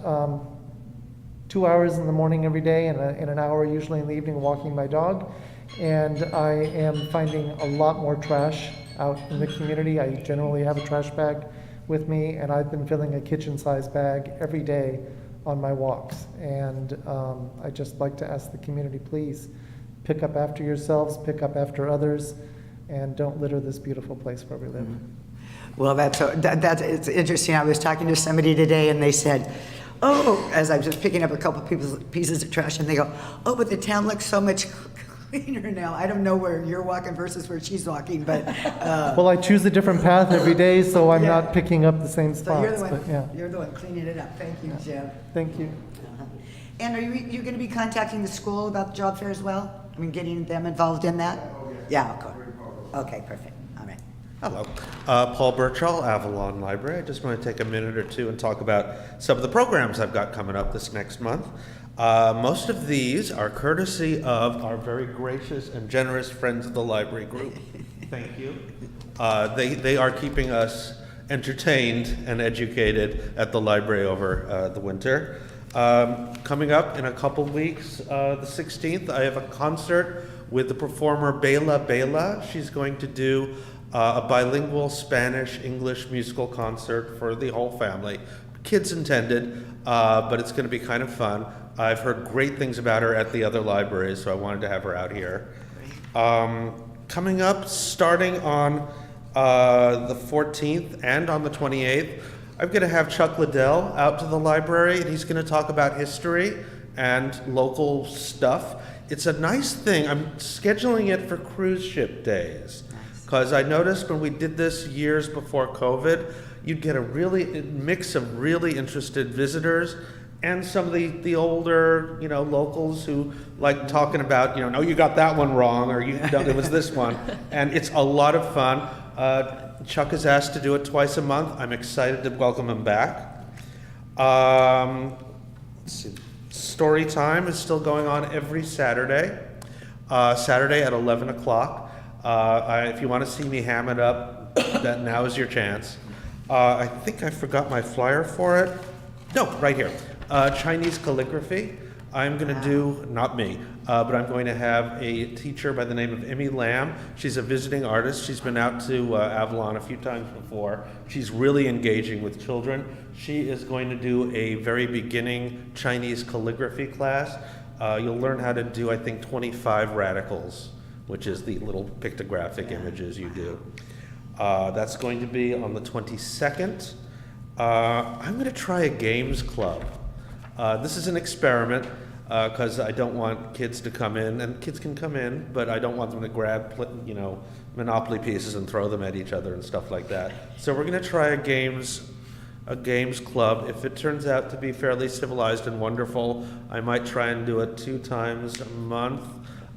2 hours in the morning every day and an hour usually in the evening walking my dog. And I am finding a lot more trash out in the community. I generally have a trash bag with me, and I've been filling a kitchen-sized bag every day on my walks. And I just like to ask the community, please pick up after yourselves, pick up after others, and don't litter this beautiful place where we live. Well, it's interesting. I was talking to somebody today, and they said, oh, as I was just picking up a couple pieces of trash, and they go, oh, but the town looks so much cleaner now. I don't know where you're walking versus where she's walking, but. Well, I choose a different path every day, so I'm not picking up the same spots. So you're the one, but yeah. you're the one cleaning it up. Thank you, Jim. Thank you. And are you going to be contacting the school about the job fair as well? I mean, getting them involved in that? Yeah, okay. Okay, perfect. All right. Hello. Paul Birchall, Avalon Library. I just want to take a minute or two and talk about some of the programs I've got coming up this next month. Most of these are courtesy of our very gracious and generous friends of the library group. Thank you. They are keeping us entertained and educated at the library over the winter. Coming up in a couple weeks, the 16th, I have a concert with the performer Bela Bela. She's going to do a bilingual Spanish-English musical concert for the whole family. Kids intended, but it's going to be kind of fun. I've heard great things about her at the other libraries, so I wanted to have her out here. Coming up, starting on the 14th and on the 28th, I'm going to have Chuck Liddell out to the library, and he's going to talk about history and local stuff. It's a nice thing. I'm scheduling it for cruise ship days, because I noticed when we did this years before COVID, you'd get a really mix of really interested visitors and some of the older, locals who like talking about, no, you got that one wrong, or it was this one. And it's a lot of fun. Chuck is asked to do it twice a month. I'm excited to welcome him back. Let's see. Story time is still going on every Saturday. Saturday at 11 o'clock. If you want to see me ham it up, that now is your chance. I think I forgot my flyer for it. No, right here. Chinese calligraphy. I'm going to do, not me, but I'm going to have a teacher by the name of Emmy Lamb. She's a visiting artist. She's been out to Avalon a few times before. She's really engaging with children. She is going to do a very beginning Chinese calligraphy class. You'll learn how to do, I think, 25 radicals, which is the little pictographic images you do. That's going to be on the 22nd. I'm going to try a games club. This is an experiment because I don't want kids to come in, and kids can come in, but I don't want them to grab, Monopoly pieces and throw them at each other and stuff like that. So we're going to try a games club. If it turns out to be fairly civilized and wonderful, I might try and do it 2 times a month.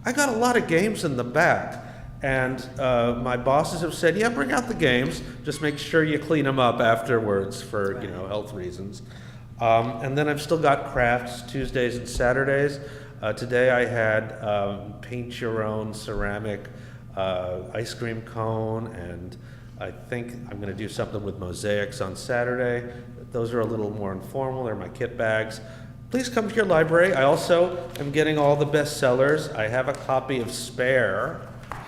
I got a lot of games in the back. And my bosses have said, yeah, bring out the games. Just make sure you clean them up afterwards for health reasons. And then I've still got crafts Tuesdays and Saturdays. Today I had paint your own ceramic ice cream cone, and I think I'm going to do something with mosaics on Saturday. Those are a little more informal. They're my kit bags. Please come to your library. I also am getting all the bestsellers. I have a copy of Spare,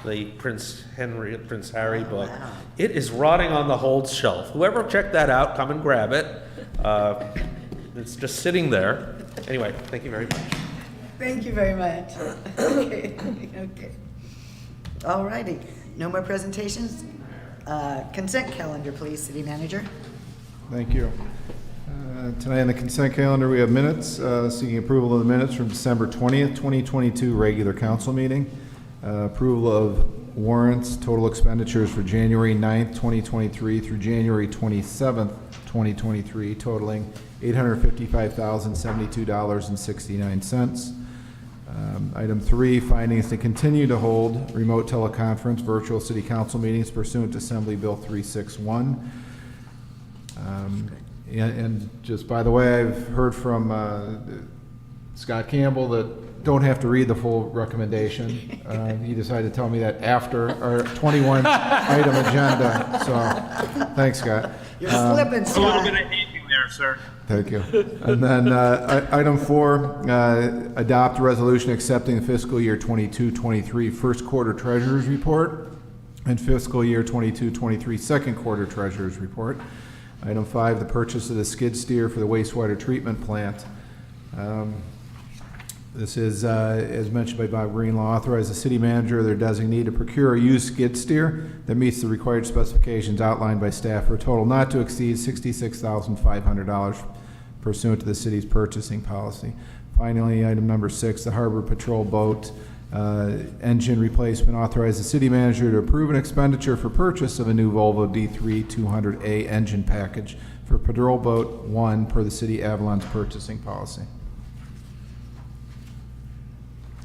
the Prince Harry book. Wow. It is rotting on the hold shelf. Whoever checked that out, come and grab it. It's just sitting there. Anyway, thank you very much. Thank you very much. Okay. All righty. No more presentations? Consent calendar, please, City Manager. Thank you. Tonight on the consent calendar, we have minutes, seeking approval of the minutes from December 20th, 2022 regular council meeting. Approval of warrants, total expenditures for January 9th, 2023 through January 27th, 2023, totaling $855,072.69. Item 3, findings to continue to hold remote teleconference virtual city council meetings pursuant to Assembly Bill 361. And just by the way, I've heard from Scott Campbell that don't have to read the full recommendation. He decided to tell me that after our 21 item agenda. So thanks, Scott. You're slipping, A little Scott. bit of aging there, sir. Thank you. And then item 4, adopt a resolution accepting the fiscal year 22-23 first quarter treasurer's report and fiscal year 22-23 second quarter treasurer's report. Item 5, the purchase of the skid steer for the wastewater treatment plant. This is, as mentioned by Bob Greenlaw, authorize the city manager or their designee to procure a used skid steer that meets the required specifications outlined by staff for a total not to exceed $66,500 pursuant to the city's purchasing policy. Finally, item number 6, the harbor patrol boat engine replacement. Authorize the city manager to approve an expenditure for purchase of a new Volvo D3 200A engine package for patrol boat 1 per the city Avalon's purchasing policy.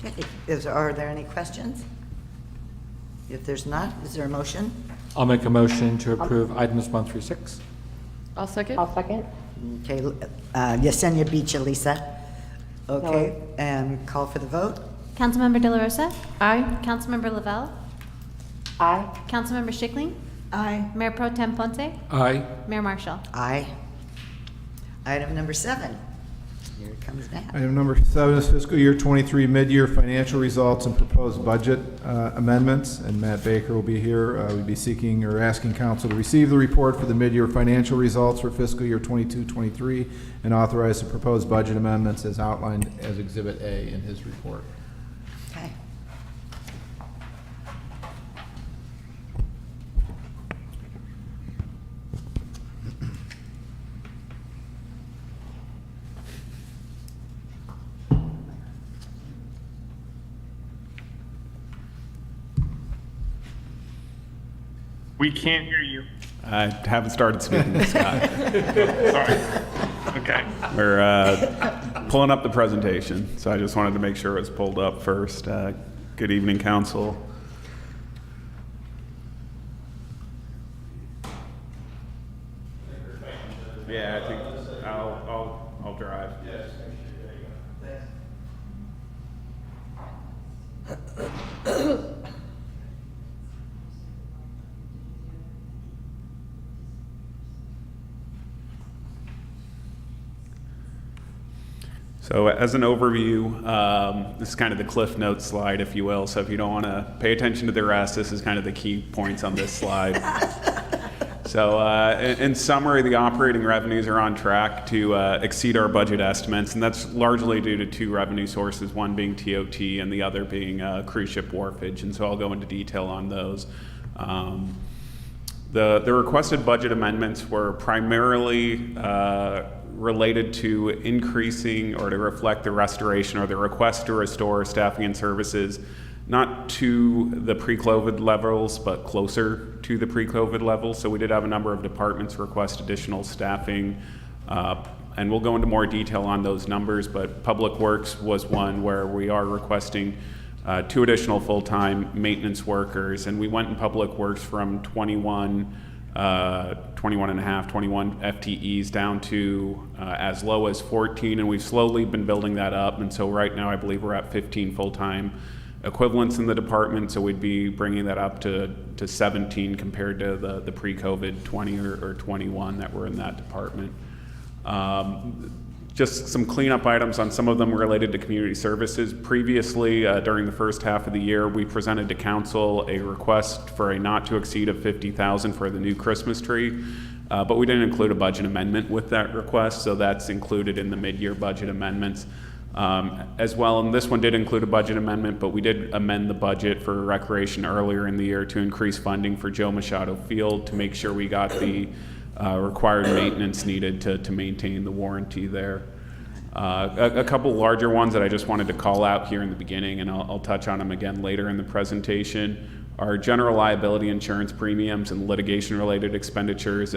Okay. Are there any questions? If there's not, is there a motion? I'll make a motion to approve items 1 through 6. I'll second. I'll second. Okay, Yesenia beat you, Lisa. Okay, and call for the vote? Councilmember De La Rosa? Aye. Councilmember Lavelle? Aye. Councilmember Schickling? Aye. Mayor Pro Tem Ponce? Aye. Mayor Marshall? Aye. Item number 7. Here it comes now. Item number 7 is fiscal year 23 mid-year financial results and proposed budget amendments. And Matt Baker will be here. We'll be seeking or asking council to receive the report for the mid-year financial results for fiscal year 22-23 and authorize the proposed budget amendments as outlined as Exhibit A in his report. Okay. We can't hear you. I haven't started speaking to Scott. Sorry. Okay. We're pulling up the presentation, so I just wanted to make sure it was pulled up first. Good evening, council. Yeah, I think I'll drive. So as an overview, this is kind of the Cliff Notes slide, if you will. So if you don't want to pay attention to the rest, this is kind of the key points on this slide. So in summary, the operating revenues are on track to exceed our budget estimates, and that's largely due to two revenue sources, one being TOT and the other being cruise ship wharfage, and so I'll go into detail on those. The requested budget amendments were primarily related to increasing or to reflect the restoration or the request to restore staffing and services not to the pre-COVID levels, but closer to the pre-COVID levels. So we did have a number of departments request additional staffing, and we'll go into more detail on those numbers, but Public Works was one where we are requesting 2 additional full-time maintenance workers, and we went in Public Works from 21 FTEs down to as low as 14, and we've slowly been building that up, and so right now I believe we're at 15 full-time equivalents in the department, so we'd be bringing that up to 17 compared to the pre-COVID 20 or 21 that were in that department. Just some cleanup items on some of them related to community services. Previously, during the first half of the year, we presented to council a request for a not to exceed of $50,000 for the new Christmas tree, but we didn't include a budget amendment with that request, so that's included in the mid-year budget amendments as well. And this one did include a budget amendment, but we did amend the budget for recreation earlier in the year to increase funding for Joe Machado Field to make sure we got the required maintenance needed to maintain the warranty there. A couple larger ones that I just wanted to call out here in the beginning, and I'll touch on them again later in the presentation, our general liability insurance premiums and litigation-related expenditures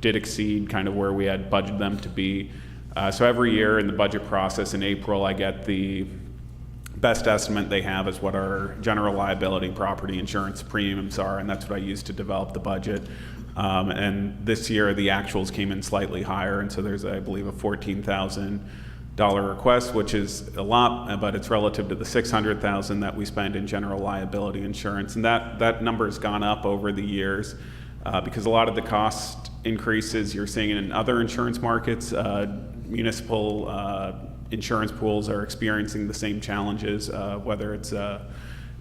did exceed kind of where we had budgeted them to be. So every year in the budget process in April, I get the best estimate they have is what our general liability property insurance premiums are, and that's what I use to develop the budget. And this year the actuals came in slightly higher, and so there's, I believe, a $14,000 request, which is a lot, but it's relative to the $600,000 that we spend in general liability insurance, and that number has gone up over the years because a lot of the cost increases you're seeing in other insurance markets, municipal insurance pools are experiencing the same challenges, whether it's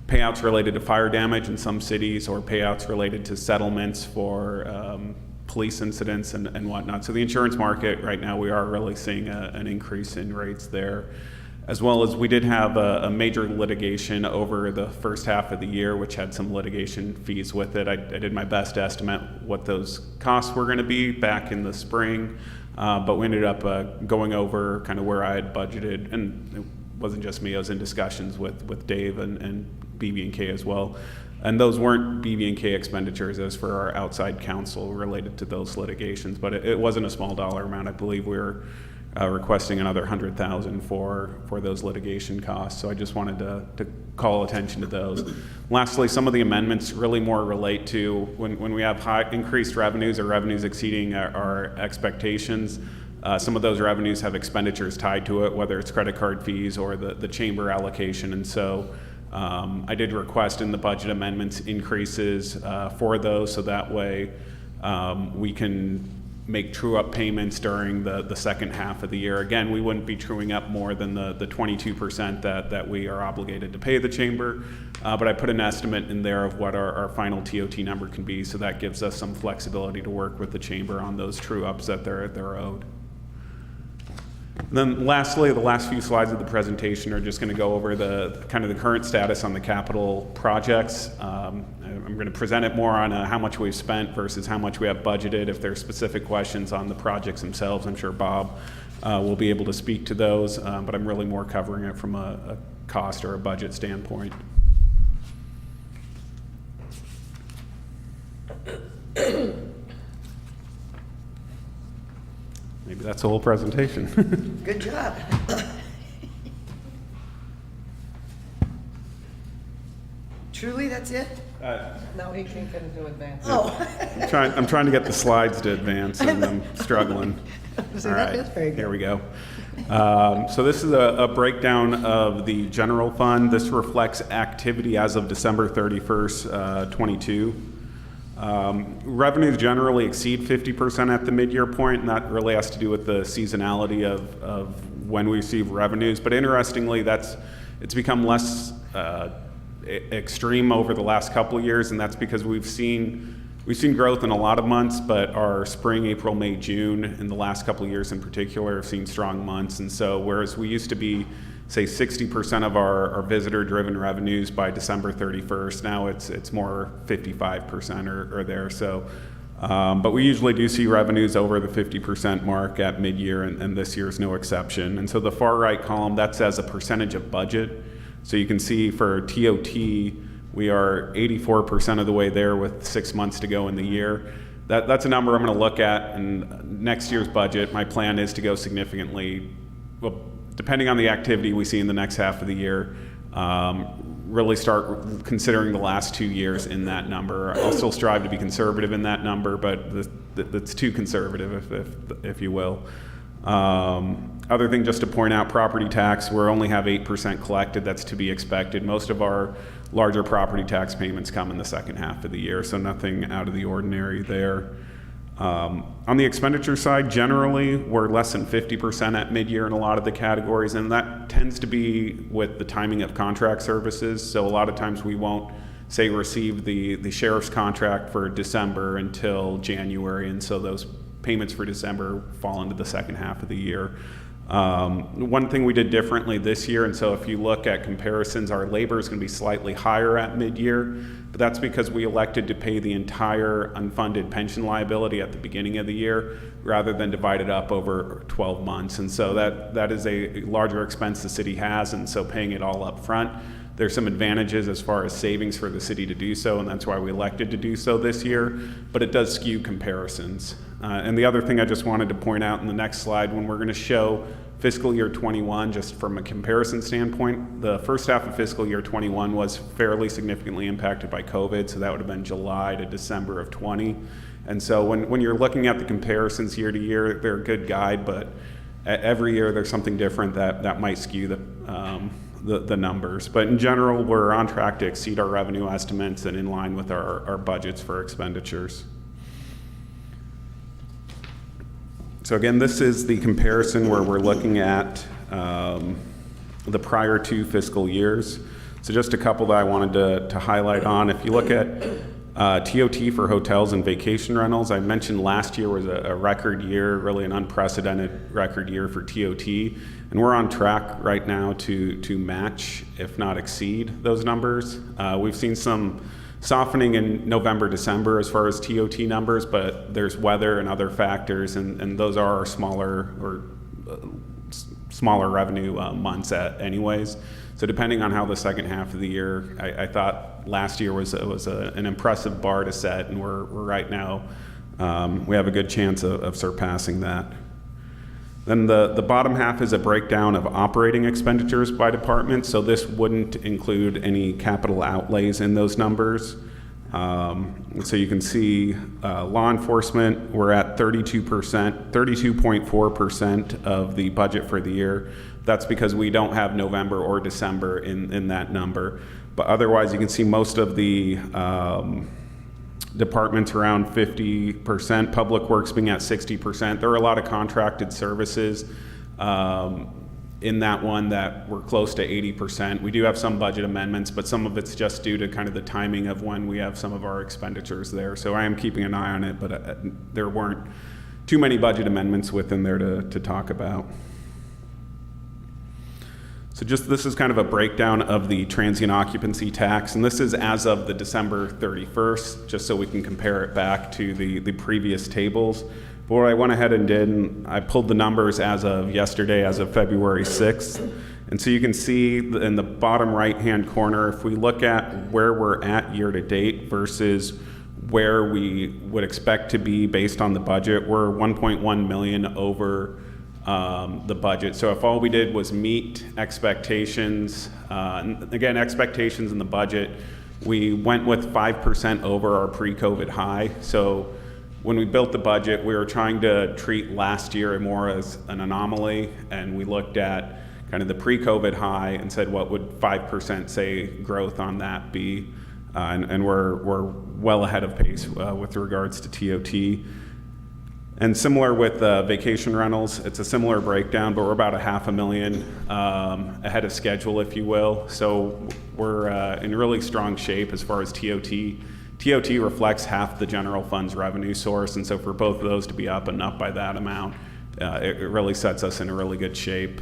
payouts related to fire damage in some cities or payouts related to settlements for police incidents and whatnot. So the insurance market right now, we are really seeing an increase in rates there, as well as we did have a major litigation over the first half of the year, which had some litigation fees with it. I did my best to estimate what those costs were going to be back in the spring, but we ended up going over kind of where I had budgeted, and it wasn't just me, I was in discussions with Dave and BB&K as well. And those weren't BB&K expenditures, as for our outside counsel related to those litigations, but it wasn't a small dollar amount. I believe we were requesting another $100,000 for those litigation costs. So I just wanted to call attention to those. Lastly, some of the amendments really more relate to when we have high increased revenues or revenues exceeding our expectations. Some of those revenues have expenditures tied to it, whether it's credit card fees or the chamber allocation. And so I did request in the budget amendments increases for those, so that way we can make true-up payments during the second half of the year. Again, we wouldn't be truing up more than the 22% that we are obligated to pay the chamber, but I put an estimate in there of what our final TOT number can be, so that gives us some flexibility to work with the chamber on those true-ups that they're owed. And then lastly, the last few slides of the presentation are just going to go over the kind of the current status on the capital projects. I'm going to present it more on how much we've spent versus how much we have budgeted. If there are specific questions on the projects themselves, I'm sure Bob will be able to speak to those, but I'm really more covering it from a cost or a budget standpoint. Maybe that's the whole presentation. Good job. Truly, that's it? No, he can't get into advance. Oh. I'm trying to get the slides to advance, and I'm struggling. So All that right, is very good. here we go. So this is a breakdown of the general fund. This reflects activity as of December 31st, 22. Revenues generally exceed 50% at the mid-year point, and that really has to do with the seasonality of when we receive revenues. But interestingly, it's become less extreme over the last couple of years, and that's because we've seen growth in a lot of months, but our spring, April, May, June, in the last couple of years in particular, have seen strong months. And so whereas we used to be, say, 60% of our visitor-driven revenues by December 31st, now it's more 55% or there. So, but we usually do see revenues over the 50% mark at mid-year, and this year is no exception. And so the far right column, that's as a percentage of budget. So you can see for TOT, we are 84% of the way there with 6 months to go in the year. That's a number I'm going to look at in next year's budget. My plan is to go significantly, well, depending on the activity we see in the next half of the year, really start considering the last 2 years in that number. I'll still strive to be conservative in that number, but that's too conservative, if you will. Other thing just to point out, property tax, we only have 8% collected. That's to be expected. Most of our larger property tax payments come in the second half of the year, so nothing out of the ordinary there. On the expenditure side, generally, we're less than 50% at mid-year in a lot of the categories, and that tends to be with the timing of contract services. So a lot of times we won't, say, receive the sheriff's contract for December until January, and so those payments for December fall into the second half of the year. One thing we did differently this year, and so if you look at comparisons, our labor is going to be slightly higher at mid-year, but that's because we elected to pay the entire unfunded pension liability at the beginning of the year rather than divide it up over 12 months. And so that is a larger expense the city has, and so paying it all up front, there's some advantages as far as savings for the city to do so, and that's why we elected to do so this year, but it does skew comparisons. And the other thing I just wanted to point out in the next slide, when we're going to show fiscal year 21, just from a comparison standpoint, the first half of fiscal year 21 was fairly significantly impacted by COVID, so that would have been July to December of 20. And so when you're looking at the comparisons year to year, they're a good guide, but every year there's something different that might skew the numbers. But in general, we're on track to exceed our revenue estimates and in line with our budgets for expenditures. So again, this is the comparison where we're looking at the prior 2 fiscal years. So just a couple that I wanted to highlight on. If you look at TOT for hotels and vacation rentals, I mentioned last year was a record year, really an unprecedented record year for TOT. And we're on track right now to match, if not exceed, those numbers. We've seen some softening in November, December as far as TOT numbers, but there's weather and other factors, and those are our smaller revenue months anyways. So depending on how the second half of the year, I thought last year was an impressive bar to set, and we're right now, we have a good chance of surpassing that. Then the bottom half is a breakdown of operating expenditures by department, so this wouldn't include any capital outlays in those numbers. So you can see law enforcement, we're at 32.4% of the budget for the year. That's because we don't have November or December in that number. But otherwise, you can see most of the departments around 50%, Public Works being at 60%. There are a lot of contracted services in that one that we're close to 80%. We do have some budget amendments, but some of it's just due to kind of the timing of when we have some of our expenditures there. So I am keeping an eye on it, but there weren't too many budget amendments within there to talk about. So this is kind of a breakdown of the transient occupancy tax, and this is as of the December 31st, just so we can compare it back to the previous tables. But what I went ahead and did, and I pulled the numbers as of yesterday, as of February 6th. And so you can see in the bottom right-hand corner, if we look at where we're at year to date versus where we would expect to be based on the budget, we're 1.1 million over the budget. So if all we did was meet expectations, again, expectations in the budget, we went with 5% over our pre-COVID high. So when we built the budget, we were trying to treat last year more as an anomaly, and we looked at kind of the pre-COVID high and said, what would 5% say growth on that be? And we're well ahead of pace with regards to TOT. And similar with vacation rentals, it's a similar breakdown, but we're about $500,000 ahead of schedule, if you will. So we're in really strong shape as far as TOT. TOT reflects half the general fund's revenue source, and so for both of those to be up and up by that amount, it really sets us in a really good shape.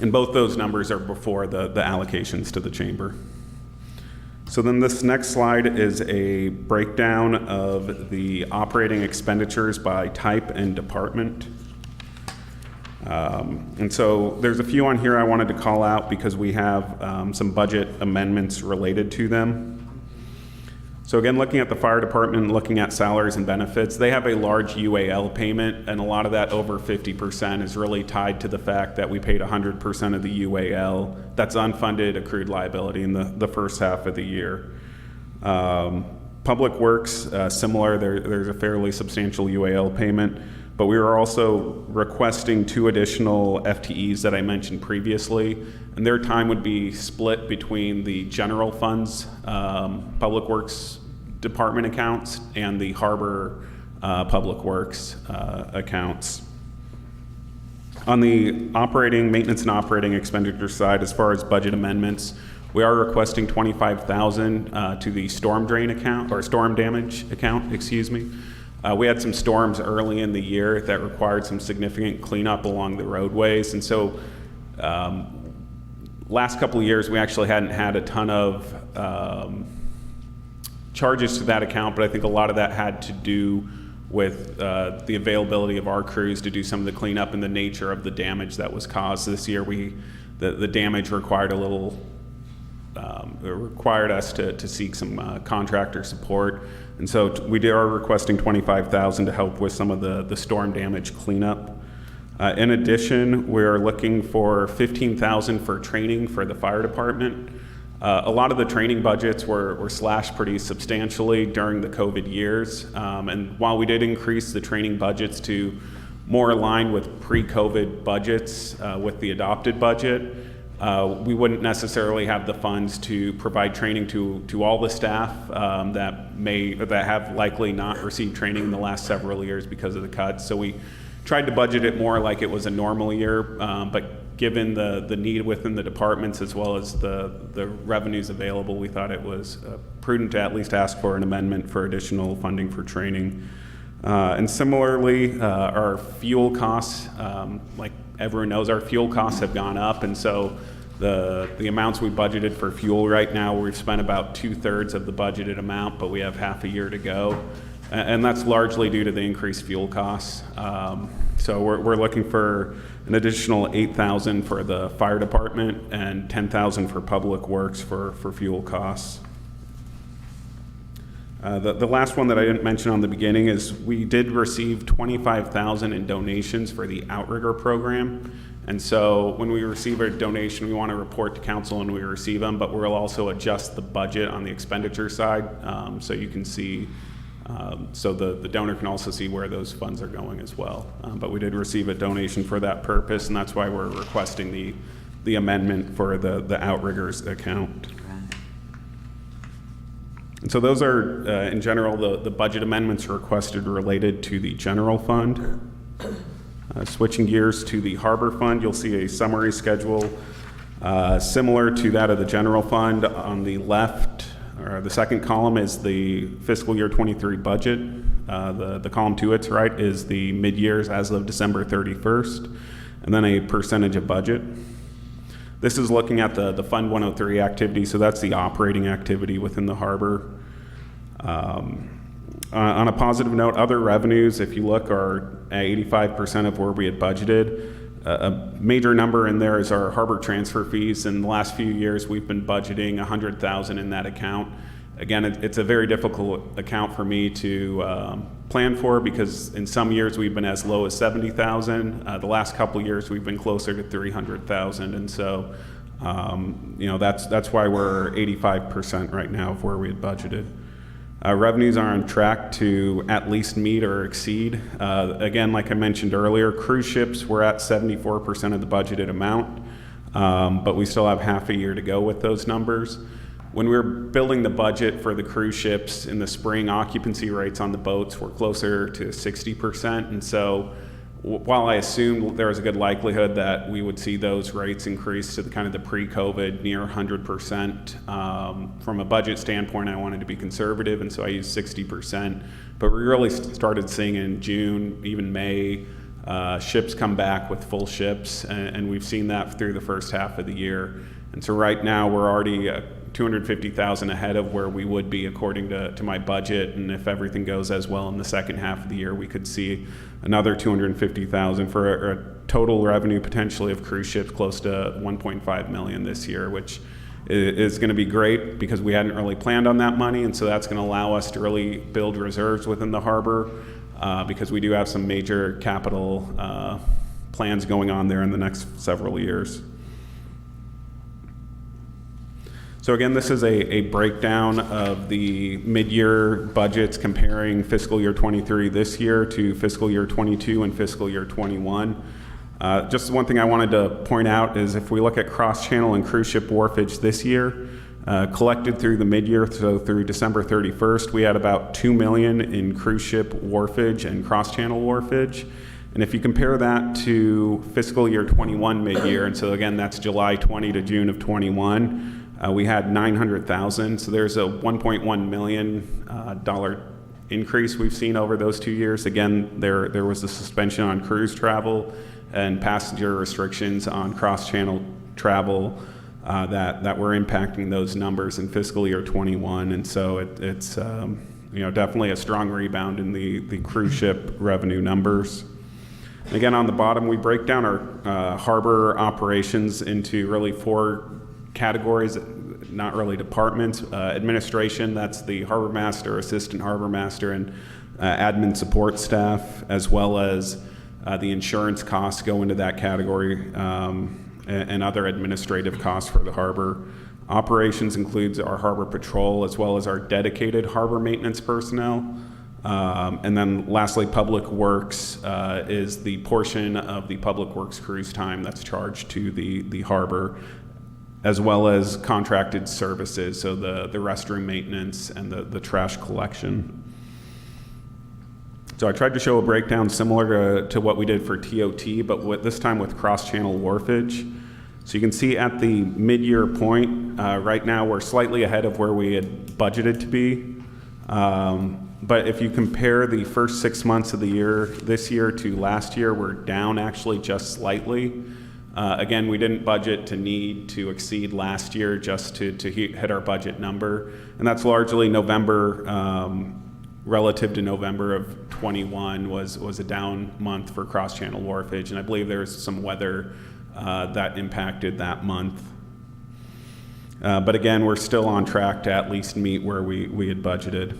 And both those numbers are before the allocations to the chamber. So then this next slide is a breakdown of the operating expenditures by type and department. And so there's a few on here I wanted to call out because we have some budget amendments related to them. So again, looking at the fire department, looking at salaries and benefits, they have a large UAL payment, and a lot of that, over 50%, is really tied to the fact that we paid 100% of the UAL. That's unfunded accrued liability in the first half of the year. Public Works, similar, there's a fairly substantial UAL payment, but we were also requesting 2 additional FTEs that I mentioned previously, and their time would be split between the general funds, Public Works Department accounts, and the Harbor Public Works accounts. On the maintenance and operating expenditure side, as far as budget amendments, we are requesting $25,000 to the storm drain account, or storm damage account, excuse me. We had some storms early in the year that required some significant cleanup along the roadways, and so last couple of years we actually hadn't had a ton of charges to that account, but I think a lot of that had to do with the availability of our crews to do some of the cleanup and the nature of the damage that was caused this year. The damage required it required us to seek some contractor support, and so we are requesting $25,000 to help with some of the storm damage cleanup. In addition, we're looking for $15,000 for training for the fire department. A lot of the training budgets were slashed pretty substantially during the COVID years, and while we did increase the training budgets to more align with pre-COVID budgets with the adopted budget, we wouldn't necessarily have the funds to provide training to all the staff that have likely not received training in the last several years because of the cuts. So we tried to budget it more like it was a normal year, but given the need within the departments as well as the revenues available, we thought it was prudent to at least ask for an amendment for additional funding for training. And similarly, our fuel costs, like everyone knows, our fuel costs have gone up, and so the amounts we budgeted for fuel right now, we've spent about 2/3 of the budgeted amount, but we have half a year to go. And that's largely due to the increased fuel costs. So we're looking for an additional $8,000 for the fire department and $10,000 for Public Works for fuel costs. The last one that I didn't mention on the beginning is we did receive $25,000 in donations for the Outrigger program. And so when we receive a donation, we want to report to council when we receive them, but we'll also adjust the budget on the expenditure side so you can see. So the donor can also see where those funds are going as well. But we did receive a donation for that purpose, and that's why we're requesting the amendment for the Outriggers account. And so those are, in general, the budget amendments requested related to the general fund. Switching gears to the Harbor Fund, you'll see a summary schedule similar to that of the general fund. On the left, or the second column, is the fiscal year 23 budget. The column to its right is the mid-years as of December 31st, and then a percentage of budget. This is looking at the Fund 103 activity, so that's the operating activity within the harbor. On a positive note, other revenues, if you look, are at 85% of where we had budgeted. A major number in there is our harbor transfer fees. In the last few years, we've been budgeting $100,000 in that account. Again, it's a very difficult account for me to plan for because in some years we've been as low as $70,000. The last couple years we've been closer to $300,000, and so that's why we're 85% right now of where we had budgeted. Revenues are on track to at least meet or exceed. Again, like I mentioned earlier, cruise ships were at 74% of the budgeted amount, but we still have half a year to go with those numbers. When we were building the budget for the cruise ships in the spring, occupancy rates on the boats were closer to 60%. And so while I assumed there was a good likelihood that we would see those rates increase to the kind of the pre-COVID near 100%, from a budget standpoint, I wanted to be conservative, and so I used 60%. But we really started seeing in June, even May, ships come back with full ships, and we've seen that through the first half of the year. And so right now we're already $250,000 ahead of where we would be according to my budget, and if everything goes as well in the second half of the year, we could see another $250,000 for a total revenue potentially of cruise ships close to $1.5 million this year, which is going to be great because we hadn't really planned on that money, and so that's going to allow us to really build reserves within the harbor because we do have some major capital plans going on there in the next several years. So again, this is a breakdown of the mid-year budgets comparing fiscal year 23 this year to fiscal year 22 and fiscal year 21. Just one thing I wanted to point out is if we look at cross-channel and cruise ship wharfage this year, collected through the mid-year, so through December 31st, we had about $2 million in cruise ship wharfage and cross-channel wharfage. And if you compare that to fiscal year 21 mid-year, and so again, that's July 20 to June of 21, we had $900,000, so there's a $1.1 million increase we've seen over those 2 years. Again, there was a suspension on cruise travel and passenger restrictions on cross-channel travel that were impacting those numbers in fiscal year 21, and so it's definitely a strong rebound in the cruise ship revenue numbers. And again, on the bottom, we break down our harbor operations into really 4 categories, not really departments. Administration, that's the harbor master, assistant harbor master, and admin support staff, as well as the insurance costs go into that category, and other administrative costs for the harbor. Operations includes our harbor patrol as well as our dedicated harbor maintenance personnel. And then lastly, public works is the portion of the public works cruise time that's charged to the harbor, as well as contracted services, so the restroom maintenance and the trash collection. So I tried to show a breakdown similar to what we did for TOT, but this time with cross-channel wharfage. So you can see at the mid-year point, right now we're slightly ahead of where we had budgeted to be. But if you compare the first 6 months of the year, this year to last year, we're down actually just slightly. Again, we didn't budget to need to exceed last year just to hit our budget number. And that's largely November, relative to November of 21 was a down month for cross-channel wharfage. And I believe there's some weather that impacted that month. But again, we're still on track to at least meet where we had budgeted.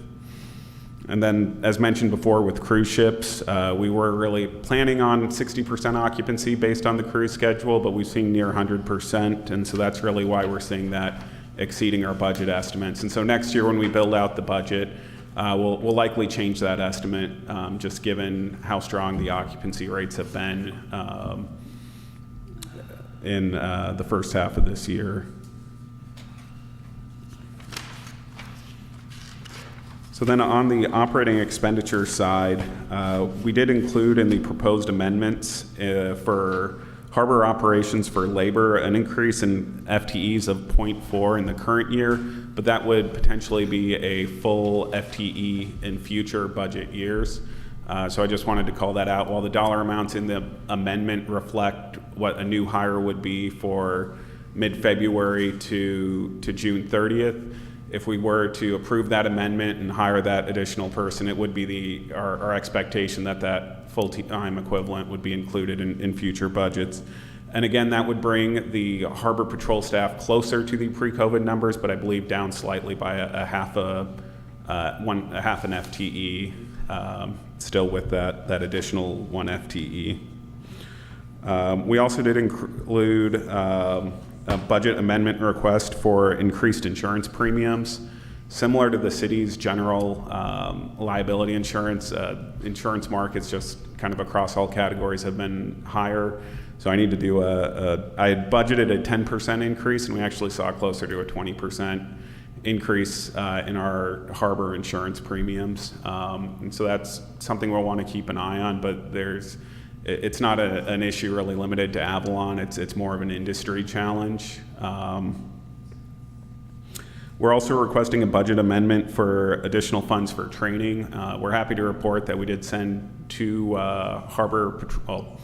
And then, as mentioned before with cruise ships, we were really planning on 60% occupancy based on the cruise schedule, but we've seen near 100%, and so that's really why we're seeing that exceeding our budget estimates. And so next year when we build out the budget, we'll likely change that estimate, just given how strong the occupancy rates have been in the first half of this year. So then on the operating expenditure side, we did include in the proposed amendments for harbor operations for labor an increase in FTEs of 0.4 in the current year, but that would potentially be a full FTE in future budget years. So I just wanted to call that out. While the dollar amounts in the amendment reflect what a new hire would be for mid-February to June 30th, if we were to approve that amendment and hire that additional person, it would be our expectation that full-time equivalent would be included in future budgets. And again, that would bring the harbor patrol staff closer to the pre-COVID numbers, but I believe down slightly by a half an FTE, still with that additional 1 FTE. We also did include a budget amendment request for increased insurance premiums. Similar to the city's general liability insurance, insurance markets just kind of across all categories have been higher. So I need to do I had budgeted a 10% increase, and we actually saw closer to a 20% increase in our harbor insurance premiums. And so that's something we'll want to keep an eye on, but it's not an issue really limited to Avalon. It's more of an industry challenge. We're also requesting a budget amendment for additional funds for training. We're happy to report that we did send two Harbor Patrol,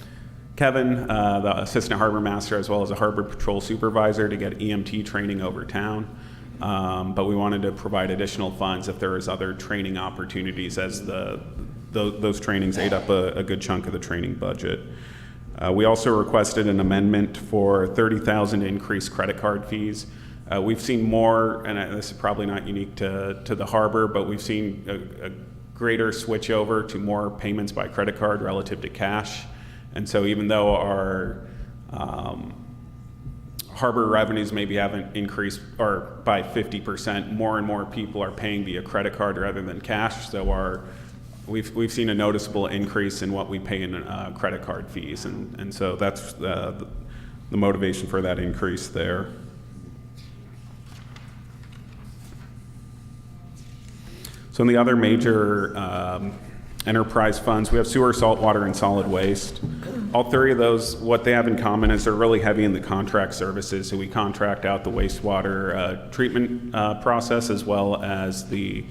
Kevin, the Assistant Harbor Master, as well as a Harbor Patrol Supervisor to get EMT training over town. But we wanted to provide additional funds if there was other training opportunities, as those trainings ate up a good chunk of the training budget. We also requested an amendment for $30,000 increased credit card fees. We've seen more, and this is probably not unique to the harbor, but we've seen a greater switch over to more payments by credit card relative to cash. And so even though our harbor revenues maybe haven't increased or by 50%, more and more people are paying via credit card rather than cash. So we've seen a noticeable increase in what we pay in credit card fees, and so that's the motivation for that increase there. So in the other major enterprise funds, we have sewer, saltwater, and solid waste. All three of those, what they have in common is they're really heavy in the contract services. So we contract out the wastewater treatment process as well as the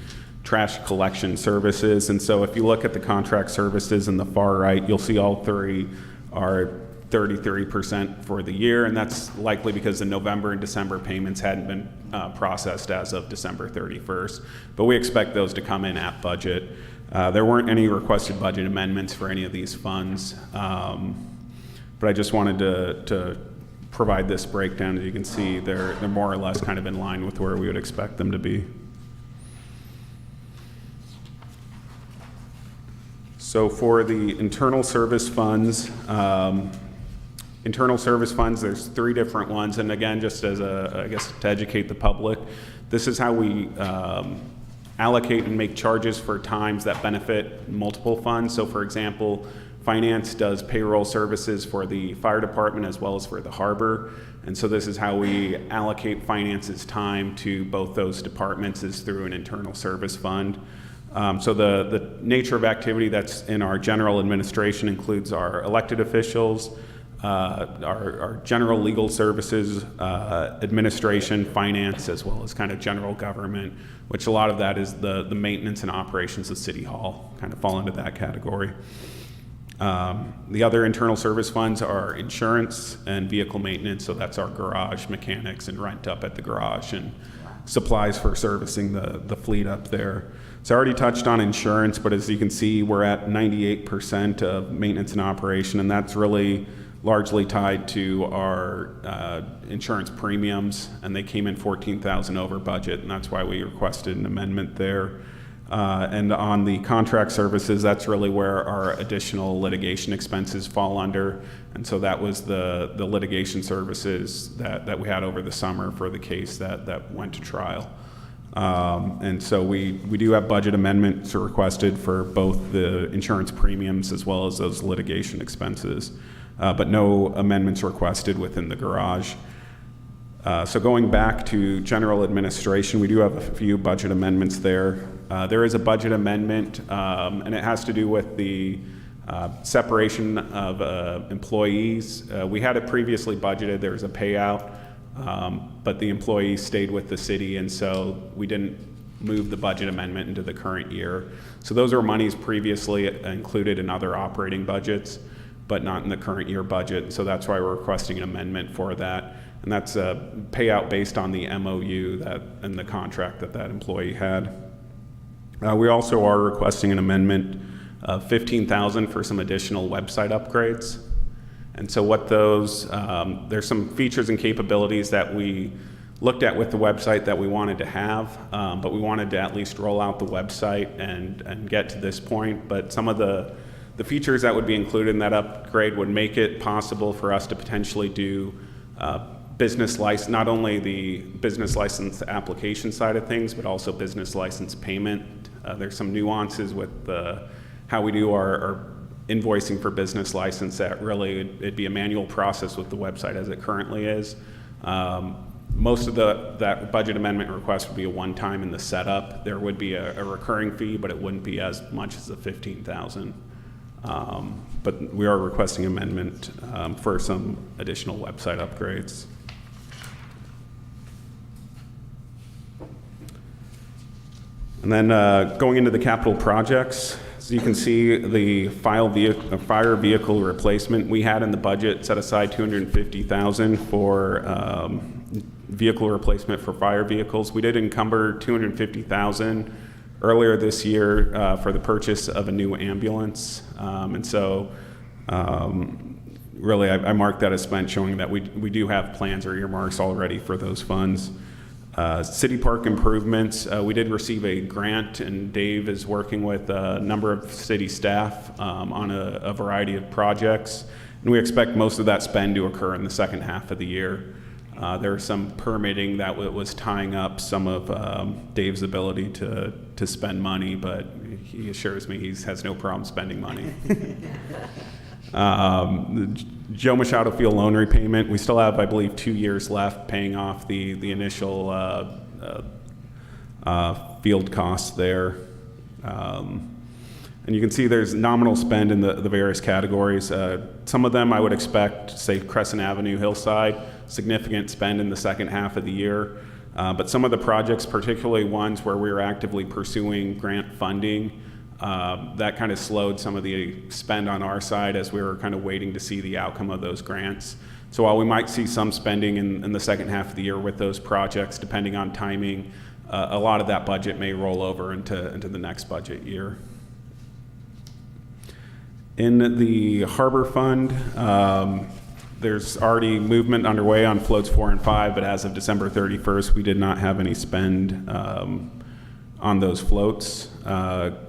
trash collection services. And so if you look at the contract services in the far right, you'll see all three are 33% for the year, and that's likely because the November and December payments hadn't been processed as of December 31st, but we expect those to come in at budget. There weren't any requested budget amendments for any of these funds, but I just wanted to provide this breakdown. As you can see, they're more or less kind of in line with where we would expect them to be. So for the internal service funds, there's three different ones. And again, just as I guess to educate the public, this is how we allocate and make charges for times that benefit multiple funds. So for example, finance does payroll services for the fire department as well as for the harbor. And so this is how we allocate finance's time to both those departments, is through an internal service fund. So the nature of activity that's in our general administration includes our elected officials, our general legal services, administration, finance, as well as kind of general government, which a lot of that is the maintenance and operations of City Hall, kind of fall into that category. The other internal service funds are insurance and vehicle maintenance, so that's our garage mechanics and rent up at the garage and supplies for servicing the fleet up there. So I already touched on insurance, but as you can see, we're at 98% of maintenance and operation, and that's really largely tied to our insurance premiums, and they came in $14,000 over budget, and that's why we requested an amendment there. And on the contract services, that's really where our additional litigation expenses fall under, and so that was the litigation services that we had over the summer for the case that went to trial. And so we do have budget amendments requested for both the insurance premiums as well as those litigation expenses, but no amendments requested within the garage. So going back to general administration, we do have a few budget amendments there. There is a budget amendment, and it has to do with the separation of employees. We had it previously budgeted. There was a payout, but the employees stayed with the city, and so we didn't move the budget amendment into the current year. So those are monies previously included in other operating budgets, but not in the current year budget. So that's why we're requesting an amendment for that. And that's a payout based on the MOU and the contract that employee had. We also are requesting an amendment of $15,000 for some additional website upgrades. And so what those, there's some features and capabilities that we looked at with the website that we wanted to have, but we wanted to at least roll out the website and get to this point. But some of the features that would be included in that upgrade would make it possible for us to potentially do business license, not only the business license application side of things, but also business license payment. There's some nuances with how we do our invoicing for business license that really it'd be a manual process with the website as it currently is. most of that budget amendment request would be a one-time in the setup. There would be a recurring fee, but it wouldn't be as much as the 15,000. But we are requesting amendment for some additional website upgrades. And then going into the capital projects, as you can see, the fire vehicle replacement, we had in the budget set aside $250,000 for vehicle replacement for fire vehicles. We did encumber $250,000 earlier this year for the purchase of a new ambulance. And so really I marked that as spent, showing that we do have plans or earmarks already for those funds. City park improvements, we did receive a grant, and Dave is working with a number of city staff on a variety of projects, and we expect most of that spend to occur in the second half of the year. There was some permitting that was tying up some of Dave's ability to spend money, but he assures me he has no problem spending money. Joe Machado Field loan repayment, we still have, I believe, 2 years left paying off the initial field costs there. And you can see there's nominal spend in the various categories. Some of them I would expect, say Crescent Avenue, Hillside, significant spend in the second half of the year. But some of the projects, particularly ones where we were actively pursuing grant funding, that kind of slowed some of the spend on our side as we were kind of waiting to see the outcome of those grants. So while we might see some spending in the second half of the year with those projects, depending on timing, a lot of that budget may roll over into the next budget year. In the Harbor Fund, there's already movement underway on floats 4 and 5, but as of December 31st, we did not have any spend on those floats.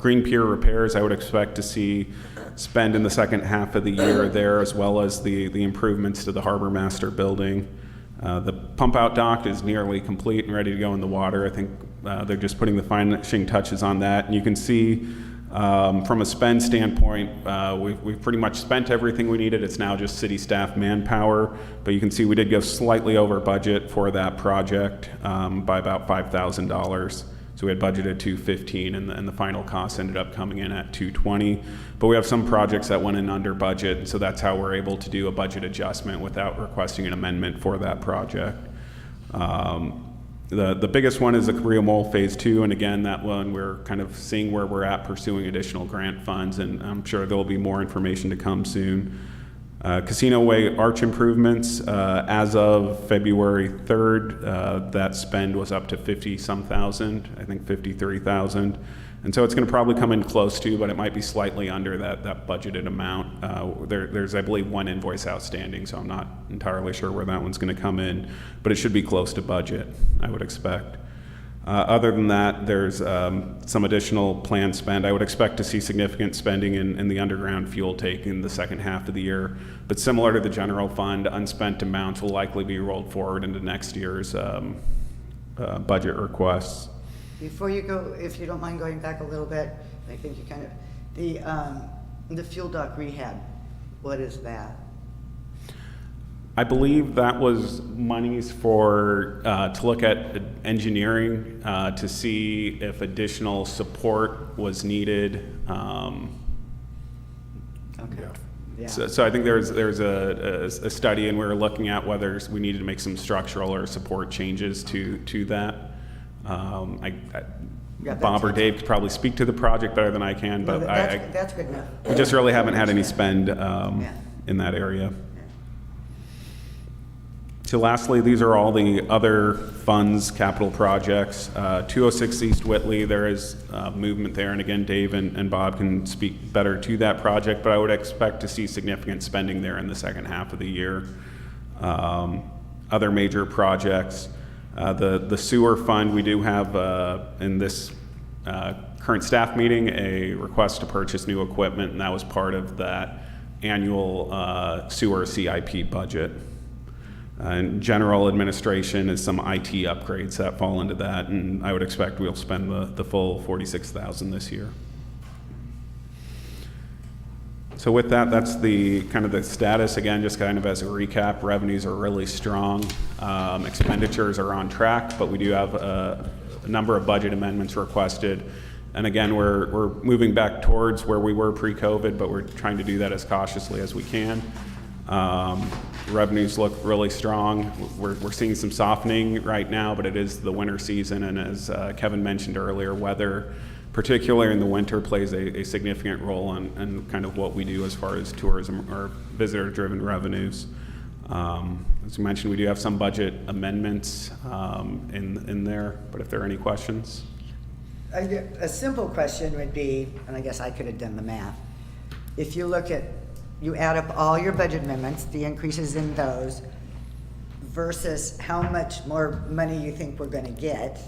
Green Pier repairs, I would expect to see spend in the second half of the year there, as well as the improvements to the Harbor Master building. The pump out dock is nearly complete and ready to go in the water. I think they're just putting the finishing touches on that. And you can see from a spend standpoint, we've pretty much spent everything we needed. It's now just city staff manpower, but you can see we did go slightly over budget for that project by about $5,000. So we had budgeted $215, and the final cost ended up coming in at $220. But we have some projects that went in under budget, and so that's how we're able to do a budget adjustment without requesting an amendment for that project. The biggest one is the Korea Mall Phase 2, and again, that one we're kind of seeing where we're at pursuing additional grant funds, and I'm sure there'll be more information to come soon. Casino Way arch improvements, as of February 3rd, that spend was up to 50-some thousand, I think 53,000. And so it's going to probably come in close to, but it might be slightly under that budgeted amount. There's, I believe, one invoice outstanding, so I'm not entirely sure where that one's going to come in, but it should be close to budget, I would expect. Other than that, there's some additional planned spend. I would expect to see significant spending in the underground fuel take in the second half of the year. But similar to the general fund, unspent amounts will likely be rolled forward into next year's budget requests. Before you go, if you don't mind going back a little bit, I think you kind of, the fuel dock rehab, what is that? I believe that was monies for to look at engineering to see if additional support was needed. Okay. Yeah. So I think there's a study, and we were looking at whether we needed to make some structural or support changes to that. Bob or Dave could probably speak to the project better than I can, but That's good enough. we just really haven't had any spend in that area. So lastly, these are all the other funds, capital projects. 206 East Whitley, there is movement there, and again, Dave and Bob can speak better to that project, but I would expect to see significant spending there in the second half of the year. Other major projects, the sewer fund, we do have in this current staff meeting a request to purchase new equipment, and that was part of that annual sewer CIP budget. And general administration is some IT upgrades that fall into that, and I would expect we'll spend the full $46,000 this year. So with that, that's the kind of the status. Again, just kind of as a recap, revenues are really strong. Expenditures are on track, but we do have a number of budget amendments requested. And again, we're moving back towards where we were pre-COVID, but we're trying to do that as cautiously as we can. Revenues look really strong. We're seeing some softening right now, but it is the winter season, and as Kevin mentioned earlier, weather, particularly in the winter, plays a significant role in kind of what we do as far as tourism or visitor-driven revenues. As you mentioned, we do have some budget amendments in there, but if there are any questions. A simple question would be, and I guess I could have done the math. If you look at, you add up all your budget amendments, the increases in those, versus how much more money you think we're gonna get,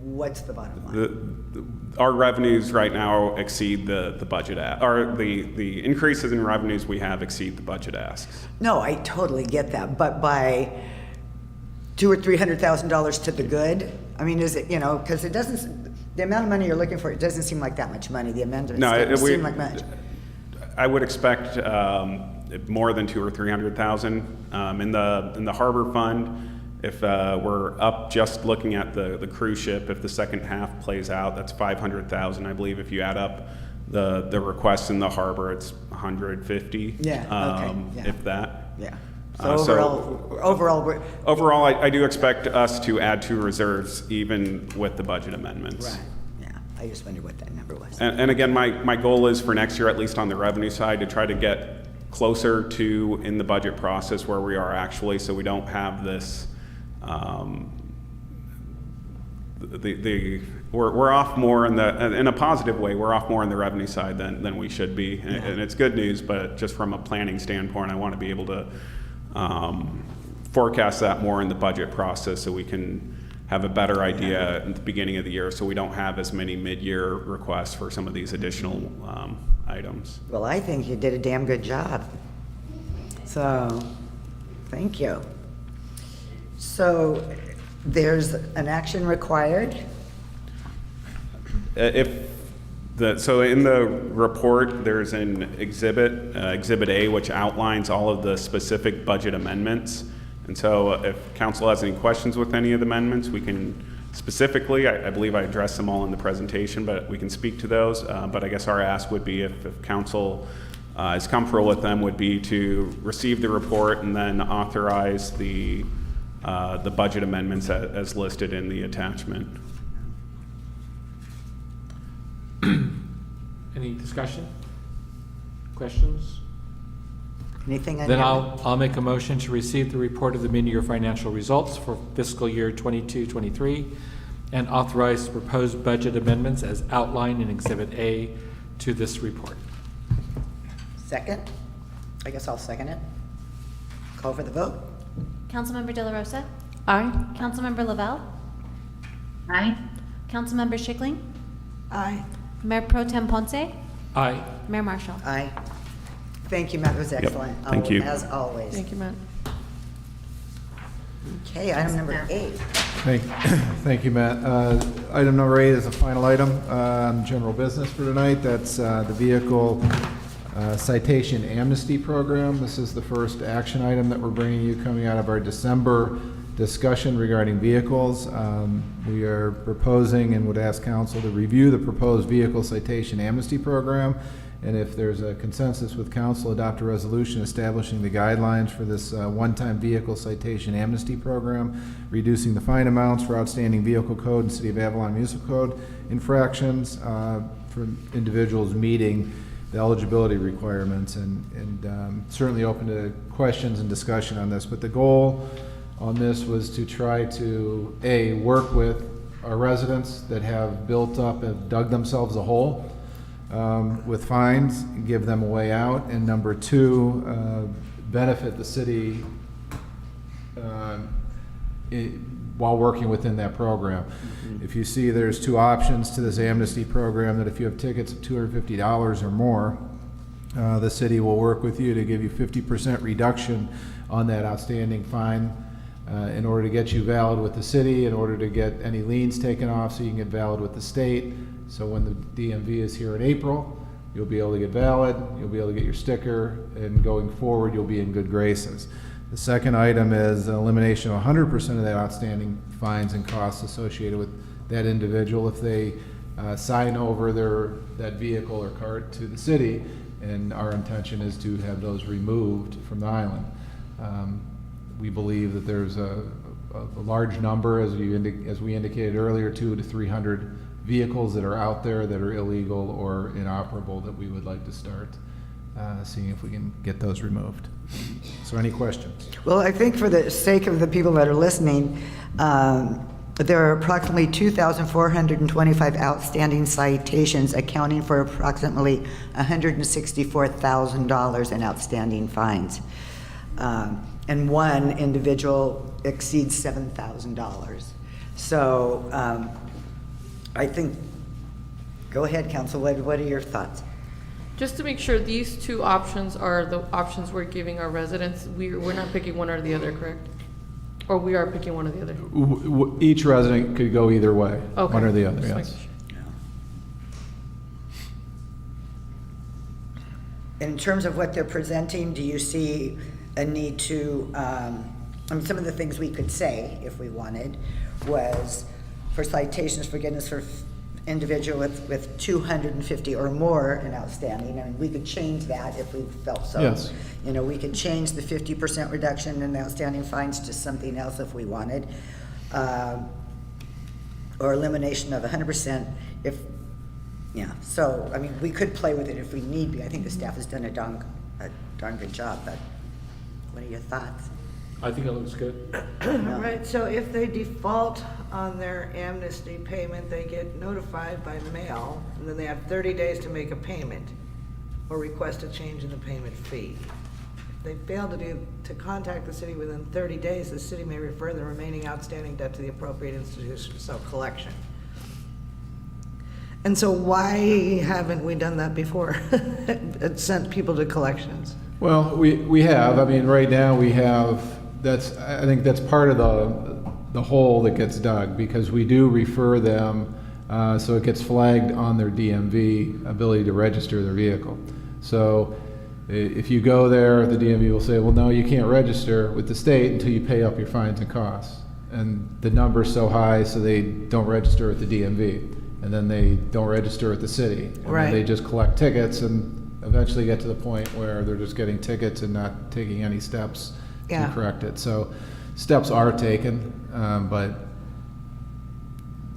what's the bottom line? Our revenues right now exceed the budget, or the increases in revenues we have exceed the budget asks. No, I totally get that, but by $200,000 or $300,000 to the good, I mean, is it, you know, because it doesn't, the amount of money you're looking for, it doesn't seem like that much money. The amendments don't seem like much. I would expect more than $200,000 or $300,000 in the harbor fund. If we're up just looking at the cruise ship, if the second half plays out, that's $500,000. I believe if you add up the requests in the harbor, it's $150,000. Yeah. Okay. Yeah. If that. Yeah. So overall, I do expect us to add to reserves even with the budget amendments. Right. Yeah. I just wondered what that number was. And again, my goal is for next year, at least on the revenue side, to try to get closer to in the budget process where we are actually, so we don't have this. We're off more in a positive way. We're off more in the revenue side than we should be, and it's good news. But just from a planning standpoint, I want to be able to forecast that more in the budget process, so we can have a better idea at the beginning of the year, so we don't have as many mid-year requests for some of these additional items. Well, I think you did a damn good job. So, thank you. So, there's an action required? So in the report, there's an exhibit, Exhibit A, which outlines all of the specific budget amendments. And so if council has any questions with any of the amendments, we can specifically, I believe I addressed them all in the presentation, but we can speak to those. But I guess our ask would be, if council is comfortable with them, would be to receive the report and then authorize the budget amendments as listed in the attachment. Any discussion? Questions? Anything? Then I'll make a motion to receive the report of the mid-year financial results for fiscal year 22-23 and authorize proposed budget amendments as outlined in Exhibit A to this report. Second? I guess I'll second it. Call for the vote. Councilmember De La Rosa? Aye. Councilmember Lavelle? Aye. Councilmember Schickling? Aye. Mayor Pro Tem Ponce? Aye. Mayor Marshall? Aye. Thank you, Matt. It was excellent. Thank you. As always. Thank you, Matt. Okay, item number 8. Thank you, Matt. Item number 8 is the final item on general business for tonight. That's the vehicle citation amnesty program. This is the first action item that we're bringing you coming out of our December discussion regarding vehicles. We are proposing and would ask council to review the proposed vehicle citation amnesty program, and if there's a consensus with council, adopt a resolution establishing the guidelines for this one-time vehicle citation amnesty program, reducing the fine amounts for outstanding vehicle code and City of Avalon municipal code infractions for individuals meeting the eligibility requirements, and certainly open to questions and discussion on this. But the goal on this was to try to, A, work with our residents that have built up, have dug themselves a hole with fines, and give them a way out, and number 2, benefit the city while working within that program. If you see, there's 2 options to this amnesty program, that if you have tickets of $250 or more, the city will work with you to give you 50% reduction on that outstanding fine in order to get you valid with the city, in order to get any liens taken off so you can get valid with the state. So when the DMV is here in April, you'll be able to get valid, you'll be able to get your sticker, and going forward, you'll be in good graces. The second item is an elimination of 100% of the outstanding fines and costs associated with that individual if they sign over that vehicle or cart to the city, and our intention is to have those removed from the island. We believe that there's a large number, as we indicated earlier, 200 to 300 vehicles that are out there that are illegal or inoperable that we would like to start seeing if we can get those removed. So any questions? Well, I think for the sake of the people that are listening, there are approximately 2,425 outstanding citations, accounting for approximately $164,000 in outstanding fines. And one individual exceeds $7,000. So I think, go ahead, Council, what are your thoughts? Just to make sure, these two options are the options we're giving our residents. We're not picking one or the other, correct? Or we are picking one or the other? Each resident could go either way, Okay. one or the other, Just yes. making sure. In terms of what they're presenting, do you see a need to, some of the things we could say, if we wanted, was for citations, forgiveness for individual with 250 or more in outstanding, and we could change that if we felt so. Yes. You know, we could change the 50% reduction in the outstanding fines to something else if we wanted, or elimination of 100% if, yeah. So, I mean, we could play with it if we need be. I think the staff has done a darn good job, but what are your thoughts? I think it looks good. All right, so if they default on their amnesty payment, they get notified by mail, and then they have 30 days to make a payment or request a change in the payment fee. If they fail to contact the city within 30 days, the city may refer the remaining outstanding debt to the appropriate institution for self-collection. And so why haven't we done that before? It sent people to collections. Well, we have, I mean, right now we have, I think that's part of the hole that gets dug, because we do refer them, so it gets flagged on their DMV ability to register their vehicle. So if you go there, the DMV will say, well, no, you can't register with the state until you pay up your fines and costs. And the number's so high, so they don't register at the DMV. And then they don't register at the city. And Right. then they just collect tickets and eventually get to the point where they're just getting tickets and not taking any steps Yeah. to correct it. So steps are taken, but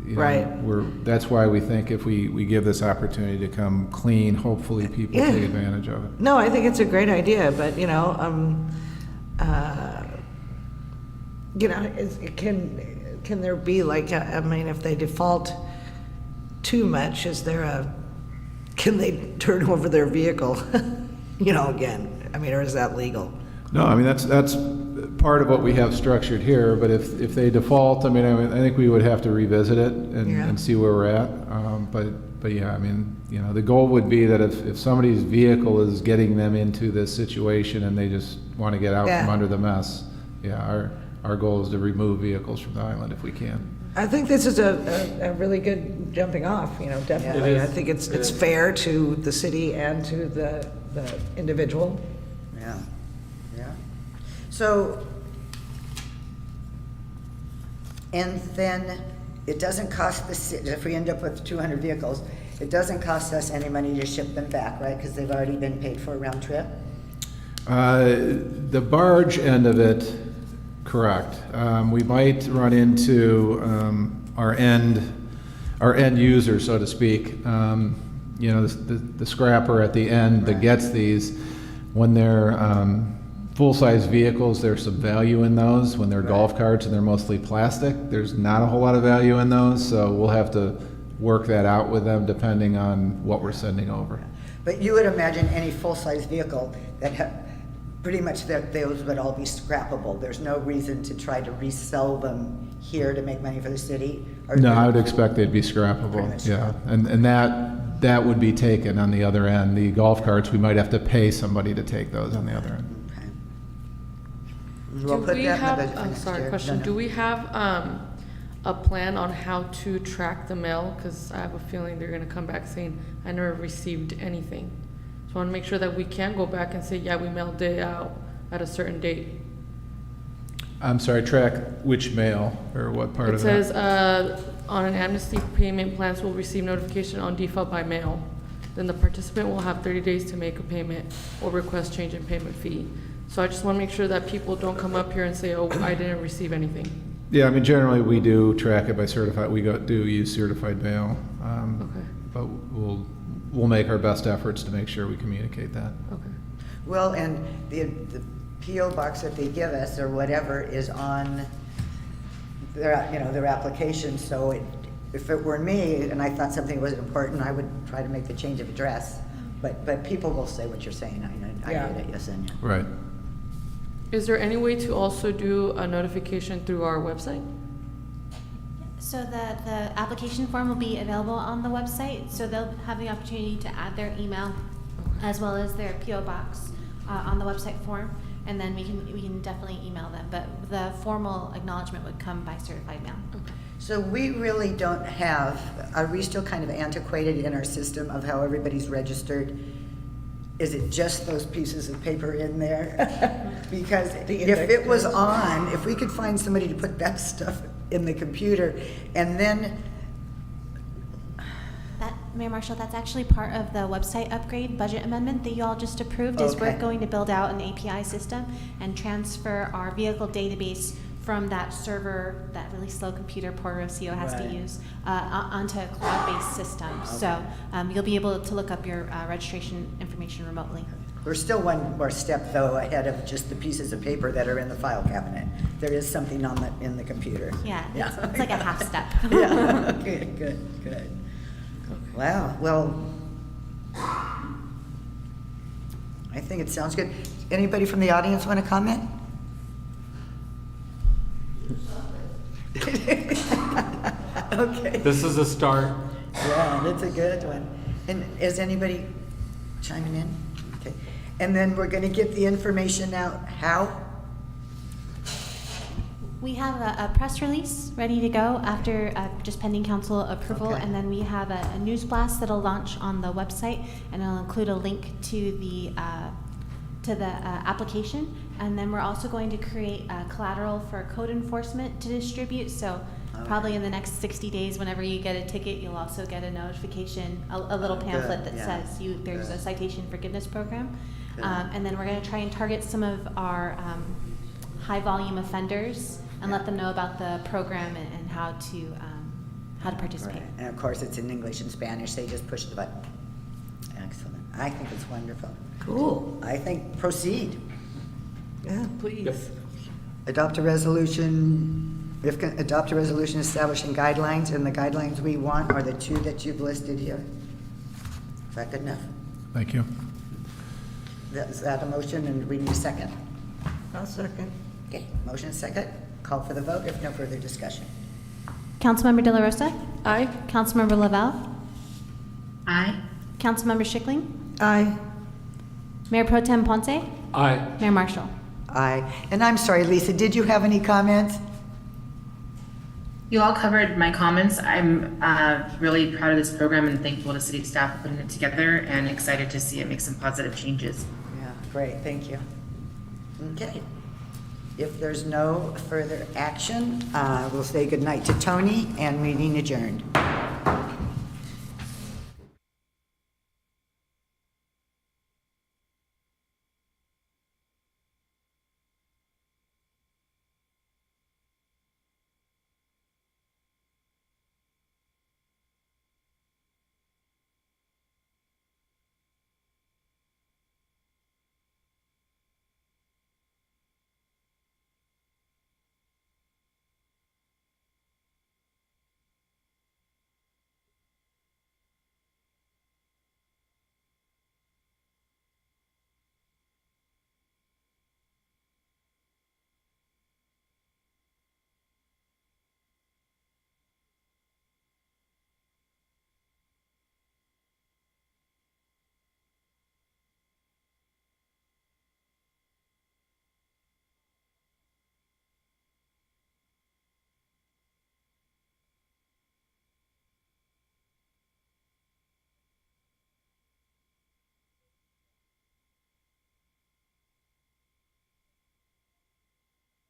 you know, Right. that's why we think if we give this opportunity to come clean, hopefully people Yeah. take advantage of it. No, I think it's a great idea, but can there be like, I mean, if they default too much, can they turn over their vehicle, again? I mean, or is that legal? No, I mean, that's part of what we have structured here, but if they default, I think we would have to revisit it and see where we're at. But yeah, I mean, the goal would be that if somebody's vehicle is getting them into this situation and they just want to get out from under the mess, yeah, our goal is to remove vehicles from the island if we can. I think this is a really good jumping off, definitely. It is. I think it's fair to the city and to the individual. Yeah, yeah. So, and then it doesn't cost the city, if we end up with 200 vehicles, it doesn't cost us any money to ship them back, right? Because they've already been paid for a round trip? The barge end of it, correct. We might run into our end user, so to speak. The scrapper at the end that gets these. When they're full-size vehicles, there's some value in those. When they're golf carts and they're mostly plastic, there's not a whole lot of value in those. So we'll have to work that out with them depending on what we're sending over. But you would imagine any full-size vehicle that pretty much those would all be scrappable. There's no reason to try to resell them here to make money for the city? No, I would expect they'd be scrappable, Pretty much yeah. And that would be taken on the other end. The golf carts, we might have to pay somebody to take those on the other end. We'll Do put we that in the have, budget for I'm next sorry, year. question, No. do we have a plan on how to track the mail, because I have a feeling they're gonna come back saying, I never received anything. So I wanna make sure that we can go back and say, yeah, we mailed it out at a certain date. I'm sorry, track which mail or what part It of that? says, on an amnesty payment, plans will receive notification on default by mail. Then the participant will have 30 days to make a payment or request change in payment fee. So I just wanna make sure that people don't come up here and say, oh, I didn't receive anything. Yeah, I mean, generally, we do track it by certified, do use certified mail. Okay. But we'll make our best efforts to make sure we communicate that. Okay. Well, and the PO box that they give us or whatever is on their, you know, their application, so if it were me and I thought something was important, I would try to make the change of address. But people will say what you're saying, I Yeah. get it, Yesenia. Right. Is there any way to also do a notification through our website? So the application form will be available on the website, so they'll have the opportunity to add their email as well as their PO box on the website form, and then we can definitely email them, but the formal acknowledgement would come by certified mail. So we really don't have, are we still kind of antiquated in our system of how everybody's registered? Is it just those pieces of paper in there? Because if it was on, if we could find somebody to put that stuff in the computer, and then, Mayor Marshall, that's actually part of the website upgrade budget amendment that you all just approved, is we're Okay. going to build out an API system and transfer our vehicle database from that server, that really slow computer Port Rocio has to Right. use, onto a cloud-based system. So you'll be able to look up your registration information remotely. we're still one more step though ahead of just the pieces of paper that are in the file cabinet. There is something in the computer. Yeah, it's like a half step. Yeah, okay, good. Wow, well, I think it sounds good. Anybody from the audience want to comment? Okay. This is a start. Yeah, that's a good one. And is anybody chiming in? Okay. And then we're gonna get the information out, how? We have a press release ready to go after just pending council approval, Okay. and then we have a news blast that'll launch on the website, and it'll include a link to the application. And then we're also going to create collateral for code enforcement to distribute. So probably in the next 60 days, whenever you get a ticket, you'll also get a notification, a little pamphlet that yeah. says there's a citation forgiveness program. Good. And then we're going to try and target some of our high volume offenders and let them know about the program and how to participate. Right. And of course, it's in English and Spanish, they just push the button. Excellent. I think it's wonderful. Cool. I think proceed. Yeah, please. Adopt a resolution establishing guidelines, and the guidelines we want are the two that you've listed here. Is that good enough? Thank you. Is that a motion, and we need a second? I'll second. Okay, motion is second. Call for the vote if no further discussion. Councilmember De La Rosa? Aye. Councilmember Lavelle? Aye. Councilmember Schickling? Aye. Mayor Pro Tem Ponce? Aye. Mayor Marshall? Aye. And I'm sorry, Lisa, did you have any comments? You all covered my comments. I'm really proud of this program and thankful to city staff for putting it together and excited to see it make some positive changes. Yeah, great, thank you. Okay. If there's no further action, we'll say goodnight to Tony and meeting adjourned.